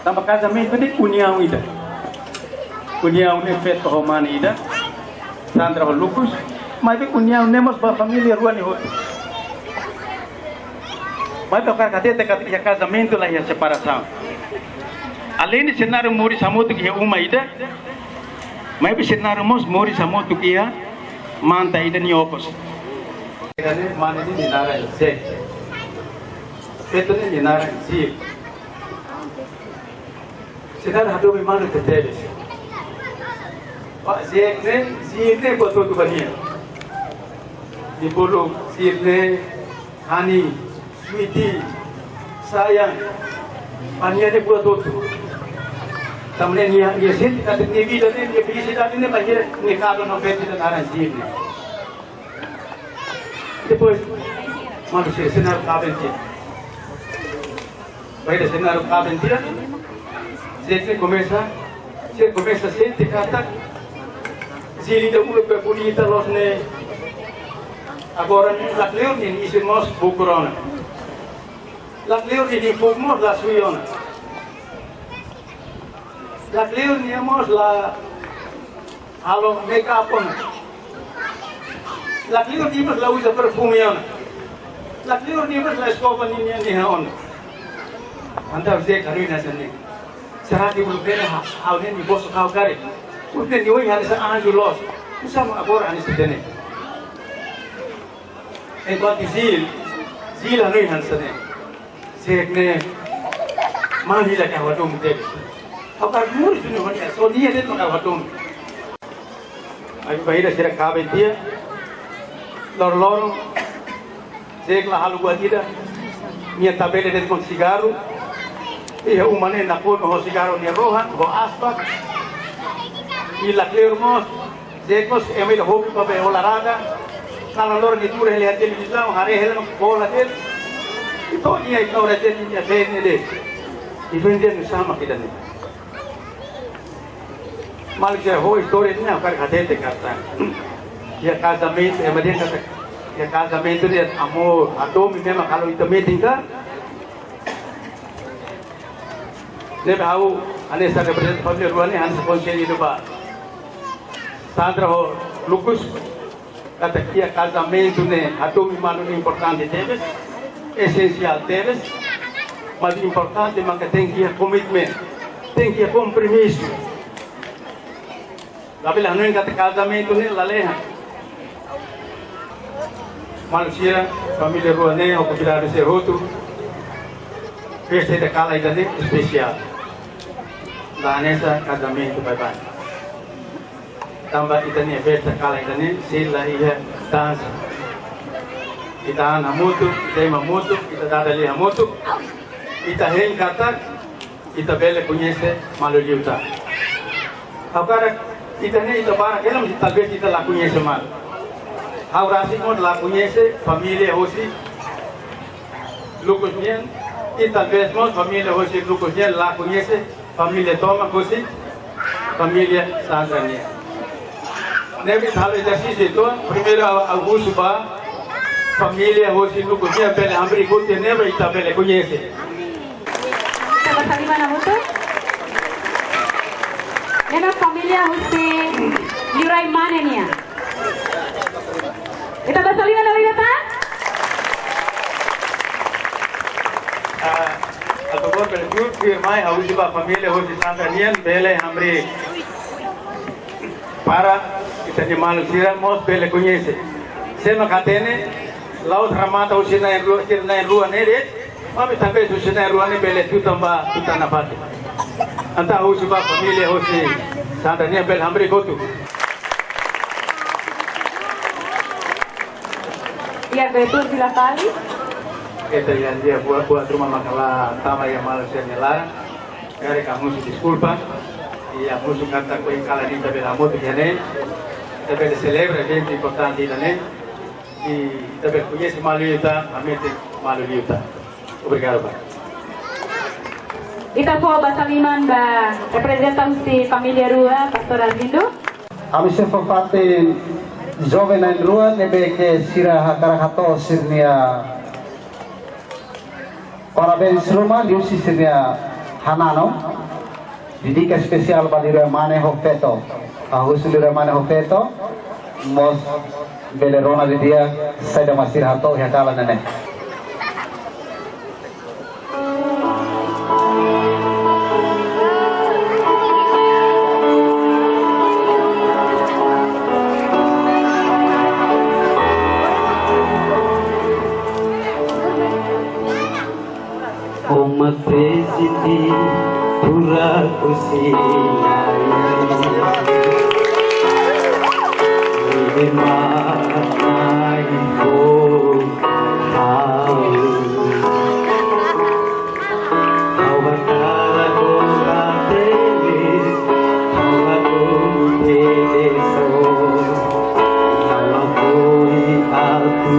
Tambah casamento ni união itu. União ni feito romano itu. Sandra Lukus, mas união nemos ba família Ruane hotu. Mas tocar kata casamento lá e a separação. Além de cenário mori samuto que é uma ida, mas o cenário mori samuto que é manta ida ni opos. Kane mana ni nara se. Itu ni nara si. Cenário hadu me mano te teves. Pak si ne buat tu bania. Di bulu si ne hani Sweetie, sayang, pania ni buat tu. Tamne ni sih kata ni vida ni dia pergi sedar ni banjir ni kalau nak pergi sedar sih ni. Depois manusia senar kaben dia. Baik senar kaben dia. Jadi começa sente kata zili dah ulo berpulita los ne. Agora lakleur ni isi mos bukurona. Lakleur ni fugmos la suiona. Lakleur ni mos la halo makeup on. Lakleur ni mos la usa perfumiona. Lakleur ni mos la escova ni on. Anda usai karuina sini. Serati belum kena hal ni bos kau kari. Udah ni woi harus anju los. Usama agora anis sedene. Enquanto zil hanui hansane. Sekne mani la ka watum te. Akar muri sunu honi so dia det ka watum. Ai bahira sira kabe dia. Lor sekla halu gua tidak. Minha tabela de com cigarro. E o mané na pôr com cigarro ni roja, com aspa. E la clear mos, sekos emil hobi pa be olaraga. Kalau lor ni ture lihat televisão, hari helm bola del. Itu dia itu orang jadi dia bene deh. Dibanding sama kita ni. Malaysia ho história ni akar kata kata. Ya casamento, dia kata ya casamento dia amor, adom memang kalau itu meeting kan. Dia tahu ane sa represent family Ruane han sponsor itu ba. Sandra Lukus kata kia casamento ne adom memang importante deves. Essencial deles, mas importante é que tem que ter commitment, tem que ter compromisso. Tapi lah nuin kata casamento ni lalehan. Manusia, família Ruane, ou convidado ser outro, festa de Carla ainda especial. Lá nessa casamento bye. Tambah kita ni festa Carla ainda sila ia dança. Kita hamutu, kita imamutu, kita dadali hamutu, kita hen kata, kita bele conhece maluliu ta. Agora kita nem itu barang, kalau talvez kita la conhece mal. Haurasi mo lakunya se familia hosi Lukusnya kita besmo familia hosi Lukusnya lakunya se familia Toma hosi familia Sandra-nya. Nebi hal exercício itu primeiro Augusto ba familia hosi Lukusnya bele hambre ikuti nebi kita bele conhece. Kita bersama Namutu. Nena familia hosi Lirai Manenia. Kita bersama Nabi Bata. Atau kalau berikut firman Augusto ba familia hosi Sandra-nya bele hambre para kita ni manusia mos bele conhece. Sema katene laut ramata usina en rua nere, mami sampai usina en rua ne bele tu tamba tu tanapati. Anta Augusto ba familia hosi Sandra-nya bele hambre gotu. Iya betul silakan. Kita yang dia buat rumah makalah tama yang manusia nyelar. Dari kamu sih disculpa. Iya musuh kata kau yang kalah ini tapi kamu begini. Tapi celebra evento importante ini. Tapi punya si maluita, kami itu maluita. Obrigado Pak. Kita po basaliman ba representasi familia Rua Pastor Arvindo. Kami sepapatin jovem na rua nebe que sira hakarahato sirnia. Parabéns rumah diusi sirnia Hanano. Didica spesial bagi Remane Hofeto. Aku sudah Remane Hofeto. Mos belerona di dia saya masih hato ya kala nenek. Uma presidi pura cozinha e mai for ao cara cora dele ao dele só não foi a tu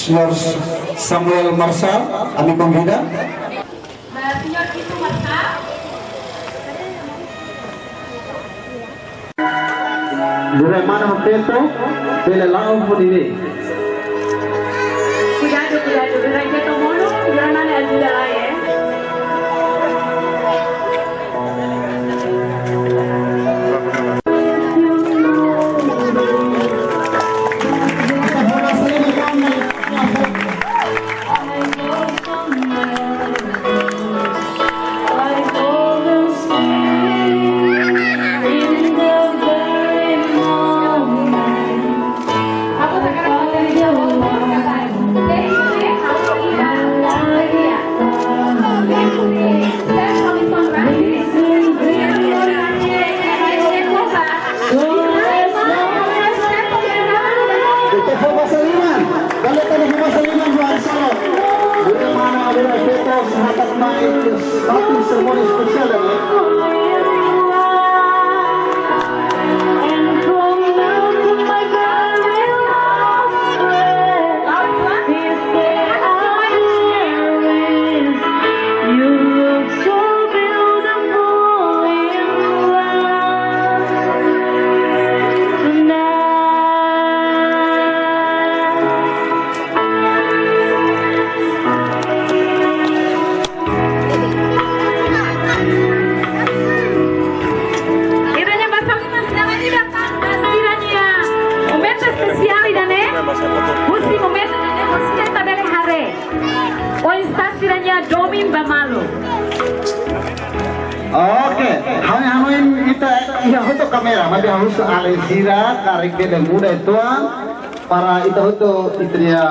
Senyor Samuel Marshall, kami convida. Senyor itu Marshall. Dura mana momento pela lao podire. Cuidado, dura que tomono, dura nane ajuda lá ya. Oke, hanya kita untuk kamera, mari harus alisira karik dia muda itu para itu istrinya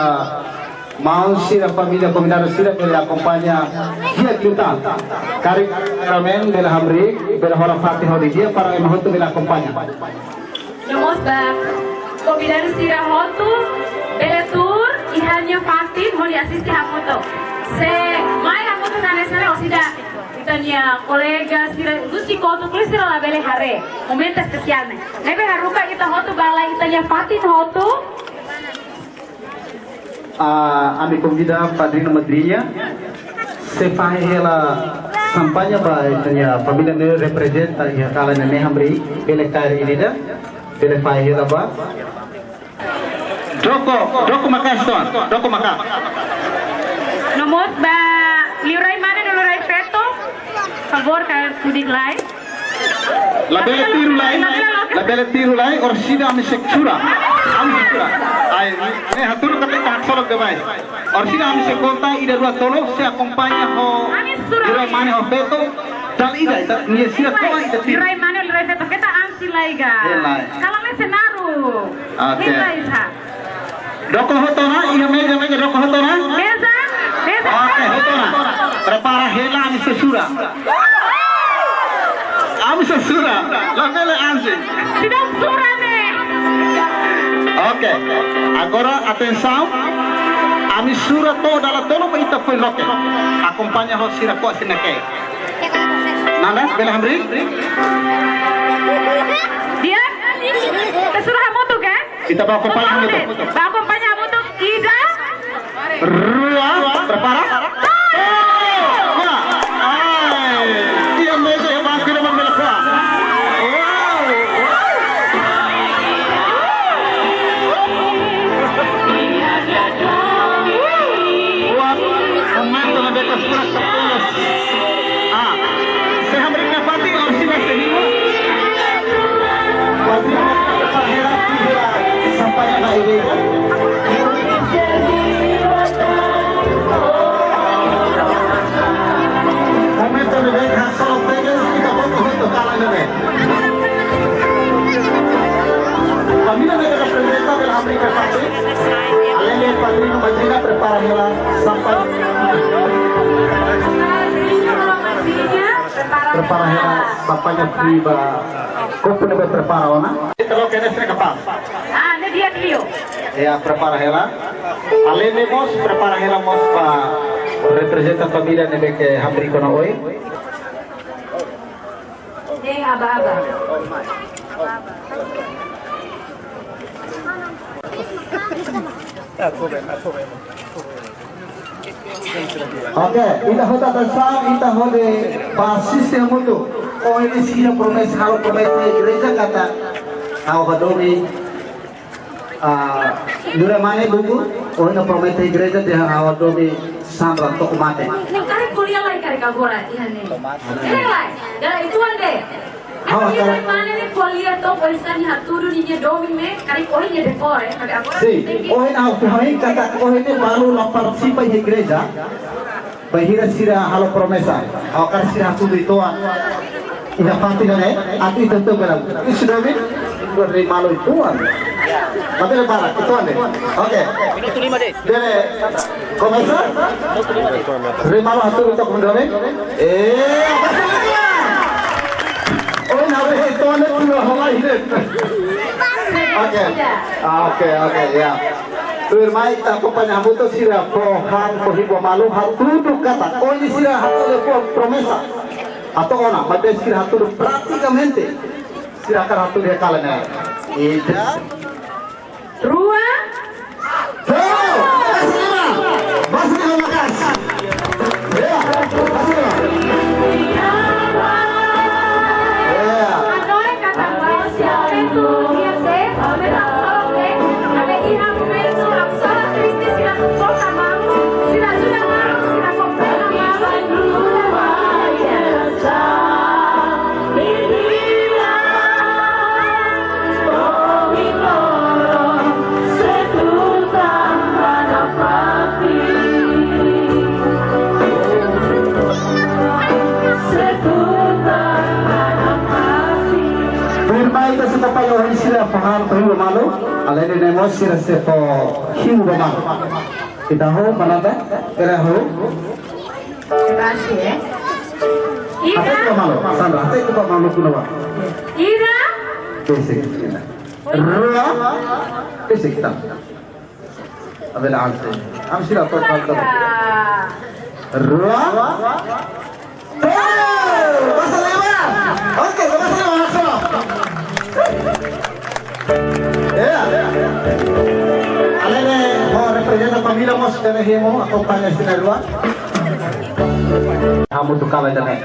mau sira pamilya sira beli akompanya dia kita karik ramen bela hamri bela hora fatih dia para emang itu bela akompanya. Nomos ba komidar sira hotu bela tour ihalnya fatih mau asisti hamoto. Se mai hamoto sana osida itanya kolega sira lusi koto sira la bele hare momento especial ne nebe haruka kita hotu bala itanya fatih hotu Ami convida padrinho madrinha se faz ela campanha para a família ne representa e Carla ne hamri bele kari ida bele faz ela ba doko makasih doko makas nomos ba liurai mana liurai feto favor kalian sudik lai la bele tiru lai orsida ami seksura ay ne hatur kata tak solok debai orsida ami sekonta ida dua tolo se acompaña ho liurai mana ho feto dal ida ni sira ko ida tiru liurai mana liurai feto kita amsi lai ga kalau me senaru okay doko hotona iya meja doko hotona mesa oke hotona prepara hela ami sesura la bele anzi tidak surah ne oke agora atenção ami sura to dala tolo pa ita foi loke acompanya ho sira ko sinake nanda bele hamri dia tersurah moto kan kita bawa akompanya moto ida rua prepara iya meja yang bangku nama melekwa prepara hela bapaknya tiba kau pun dapat prepara ona kalau kena saya kapal ne dia Clio ya prepara hela alene mos prepara hela mos pa representa família nebe que hamri kono oi aba Oke, ita hota tansam, ita hode basis yang mutu. Oh ini sih promesa kalau promesa gereja kata kau badomi Yura mana buku? Oh ini promesa gereja dia awal domi sandra toko mate. Neng kare kuliah lagi kare kabora ihan nih. Kare lagi, gara itu ande. Kare mana nih kuliah to polisani haturu dinya domi me kare kuliahnya dekore kare agora. Si, oh ini aku kata oh ini baru lapar siapa di gereja. Bahira sira halo promesa, awakar sira tuh itu ina panti nane, aku itu tuh benar. Ini sudah min, dari malu itu Mati lebar, itu ane. Oke. Minuto 5 deh. Dele, komesa? Dari malu hatu untuk mendome. Oh nabe itu ane tuh hama hidup. Oke, ya. Firman kita kompanya hamuto sira pohang pohibo malu hatudu kata oh ini sira hatudu promesa atau ona mabes sira hatudu praticamente sira akan hatudu ya kalanya ida Rua masih makas ya Anoe kata bahwa siapa itu dia deh, ada iham itu aksara Kristi sila suka malu, sila sudah malu, sila kompena malu, sudah biasa. Kita suka pakai orang sila paham perlu malu, alai ini nemos sila sepo hiu malu. Kita ho mana dah? Kira ho? Terima kasih ya. Apa itu malu? Sandra, apa itu malu kunawa? Ira. Basic. Rua. Basic kita. Abel alse. Am sila to kalta. Rua. Bahasa lewat. Oke, bahasa lewat. Ya. Alene mau representa pamilya mo sa hemo ako panya sinarwa. Kamu tuh kalah jangan.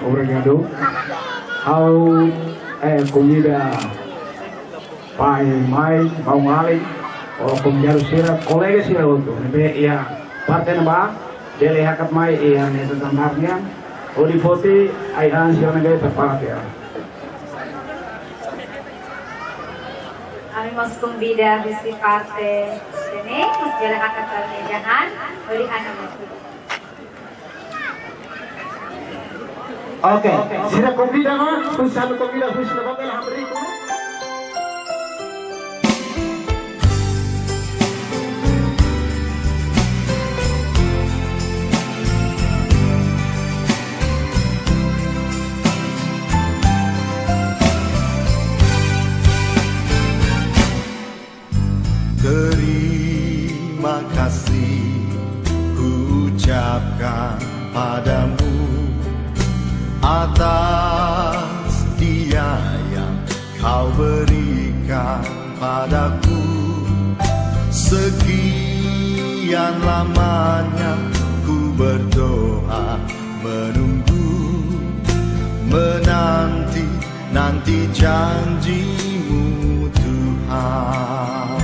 Obrigado. Comida pai, mai, mau ngali, comida sira, kolega sira untuk. Ya, parte nama, dele hakat mai yang itu tempatnya. Olifoti, ayah sira negara tepat ya. Kami mas kumbida bisi parte sini, mas jalan akan perniagaan, beri anak mas. Oke, sila kumbida na, pusat kumbida, pusat na pamela hamri ko. Terima kasih ucapkan padamu atas dia yang kau berikan padaku. Sekian lamanya ku berdoa, menunggu, menanti janjimu Tuhan.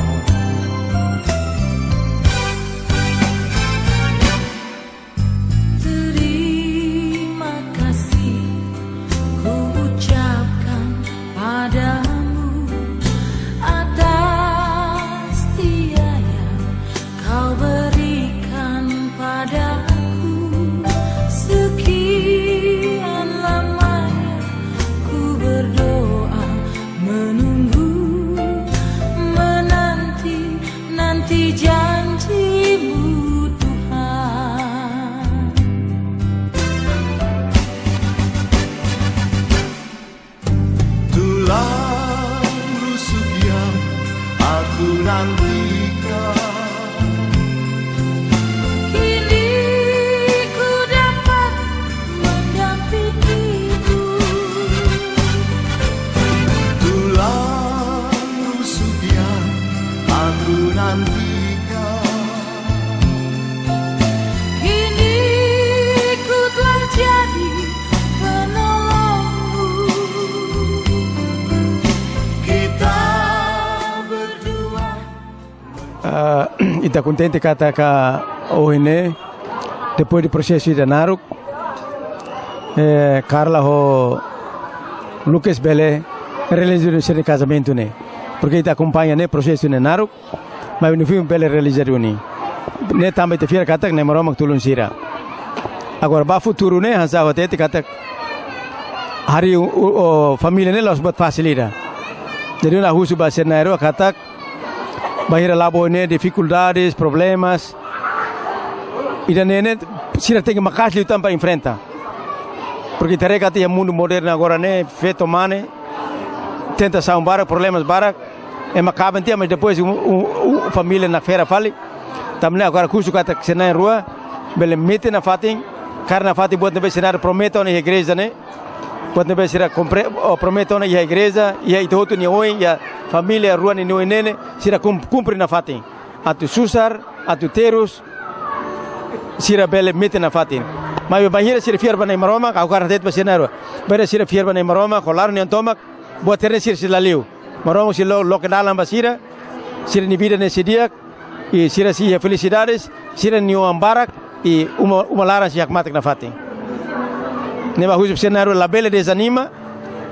Menunggu, menanti Kita contente kata ka ini depois do processo de naruk Carla ho Lukus bele realizzazione de casamento né, porque kita acompanha né processo de naruk, mas no fim bele realizzazione né também te fira kata né maroma tulun sira. Agora ba futuro né hansa hote te kata hari família né los buat facilita. Jadi na husu ba cenário kata bahira labo né dificuldades, problemas. E daí sira tem que makasih tampa enfrenta. Porque tereka tem mundo moderno agora né, feito mane, tentação barak, problemas barak, macabam tem, mas depois família na feira fale, também agora curso kata cena rua, bele mete na fating, karena fating buat nebe cenário prometo na igreja né, buat nebe sira prometo na igreja, e itu tu ni oi, ya família rua ni oi nene, sira cumpre na fating, atu susar, atu terus, sira bele mete na fating. Mas bahira sira fiar banai maroma, kau karena tet basenaro. Bahira sira fiar banai maroma, kolar ni antomak, buat terne sira silaliu. Maroma sila lo kenalan basira, sira ni vida nesse dia, e sira sia felicidades, sira ni ambarak, e uma siak matak na fating. Neba husu senaro la bele desanima,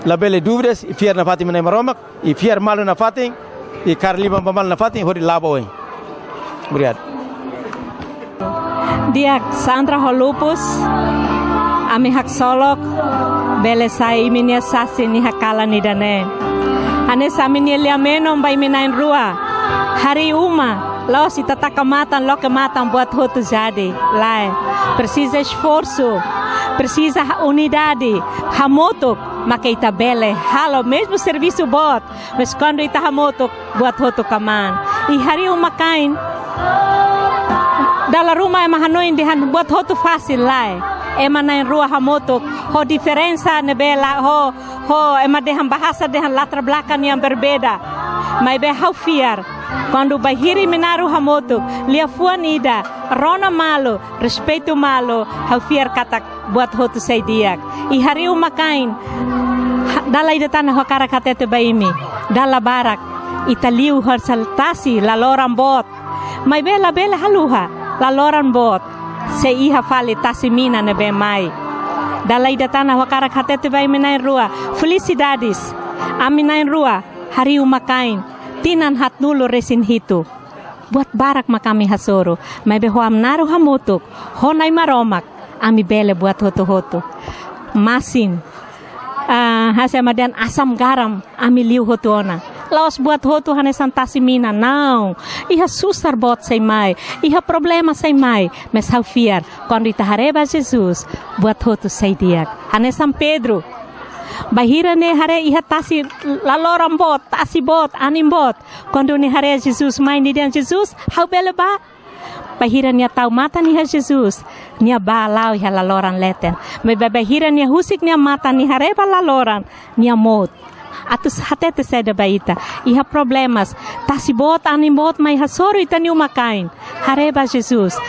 la bele dúvidas, e fiar na fating banai maroma, e fiar malu na fating, e Carla mal na fating, hori labo oi. Obrigado. Dia Sandra Lukus, ami hak solok, bele sai minia sasi ni hakala ni dane. Ane sami ni liamenom bai minain rua. Hari uma, lo si tata kematan, lo kematan buat hotu jadi. Lai, precisa esforço, precisa unidade, hamotuk, maka ita bele. Halo, mesmo serviço bot, mas quando ita hamotuk, buat hotu kaman. I hari uma kain, dalam rumah emang hanoin dihan buat hotu fasil lai. Emang nain ruah hamotuk, ho diferensa nebela, ho emang dehan bahasa dehan latar belakang yang berbeda. Mai be hau fiar. Quando bahiri minaru hamotuk, lia fuan ida, rona malo, respeito malo, hau fiar katak buat hotu say diak. I hari umakain, dala ida tanah wakara katete baimi, dala barak, italiu harsaltasi laloran bot. Mai bela haluha. Laloran bot, se iha fale tasimina nebe mai. Dalai datana wakara katete bai minain rua. Felicidades, aminain rua. Hari umakain, tinan hat nulu resin hitu. Buat barak makami hasoro. Mai beho amnaru hamutuk, honai maromak. Ami bele buat hoto-hoto. Masin, hasemadan asam garam, ami liu hotuona. Laos buat hotu hane santasi mina não. Iha susar bot sei mai, iha problema sei mai, mas hau fiar quando ita hareba Jesus buat hotu sei diak. Hane San Pedro. Bahira ne hare iha tasi laloram bot, tasi bot, anim bot. Quando ne hare Jesus mai ni dian Jesus, hau bele ba. Bahira nia tau mata nia Jesus, nia ba lau iha laloran leten. Mas bahira nia husik nia mata ni hareba laloran, nia mot. Atus hatete seda baita. Iha problemas. Tasi bot, anim bot, mai hasoro ita ni umakain. Hareba Jesus.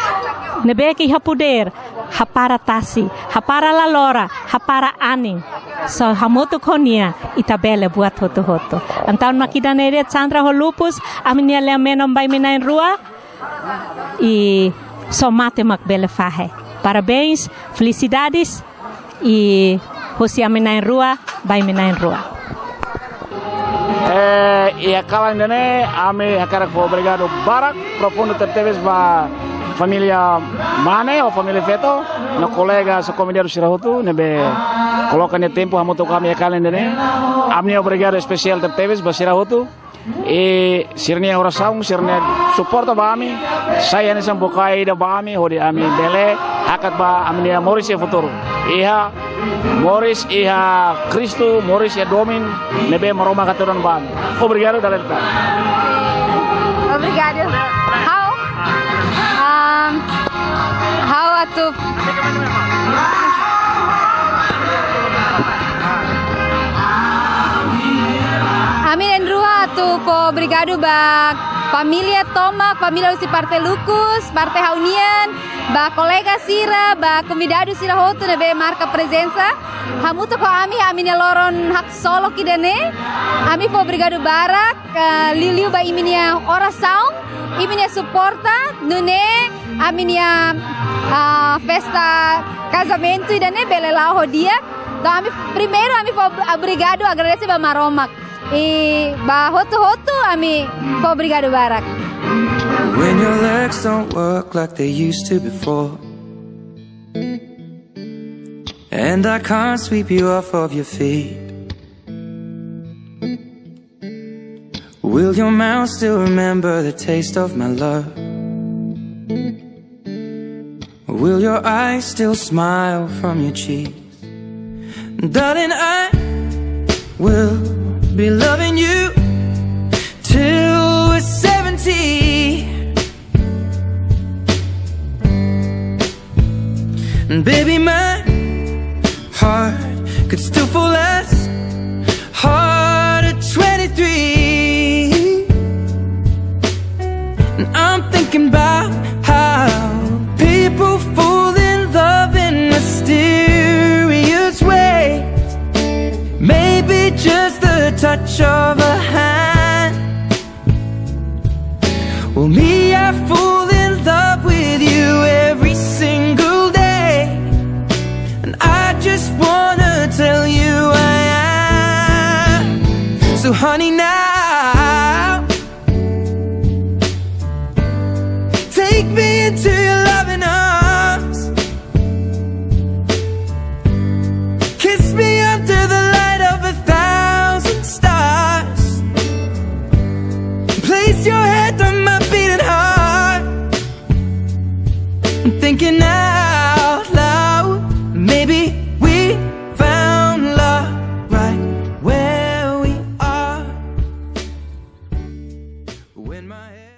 Nebeke iha poder. Hapara tasi. Hapara lalora. Hapara aning. So hamoto konia. Ita bele buat hoto-hoto. Antaun makida nere Sandra Lukus. Aminia lea menom bai minain rua. E somate mak bele fahe. Parabéns. Felicidades. E hosi aminain rua. Bai minain rua. E akan dene ame hakarak obrigado barak profundo terteves ba família mane ou família feto no colega so comunidade sirahutu nebe coloca-ne tempo hamoto kami akan dene amne obrigado especial terteves ba sirahutu e sirnia oração sirnia suporta ba ami saya nisam bokai da ba ami hodi ami bele hakat ba amne moris e futuro iha Moris iha Kristo, Moris ya domin, nebe maroma katuran ban. Obrigado dalerta. Obrigado. How atu. Amin en rua atu po obrigado ba Familia Tomak, familia si parte Lukus, parte Haunian, ba kolega sira, ba convidado sira hotu nebe marca presença. Hamuto ko ami loron hak solo kidane. Ami po obrigado barak, liliu ba iminia oração, iminia suporta, nune aminia festa casamento idane belelau hodia. Então ami primeiro ami po obrigado agradece ba maromak. E ba hotu ami po obrigado barak. When your legs don't work like they used to before, and I can't sweep you off of your feet, will your mouth still remember the taste of my love? Will your eyes still smile from your cheeks? Darling, I will be loving you till we're 70. And baby, my heart could still fall as hard at 23. And I'm thinking about how people fall in love in mysterious ways. Maybe just the touch of a hand. Well, me, I fall in love with you every single day. And I just wanna tell you I am. So honey, now take me into your loving arms. Kiss me under the light of 1,000 stars. Place your head on my beating heart. I'm thinking out loud, maybe we found love right where we are. When my head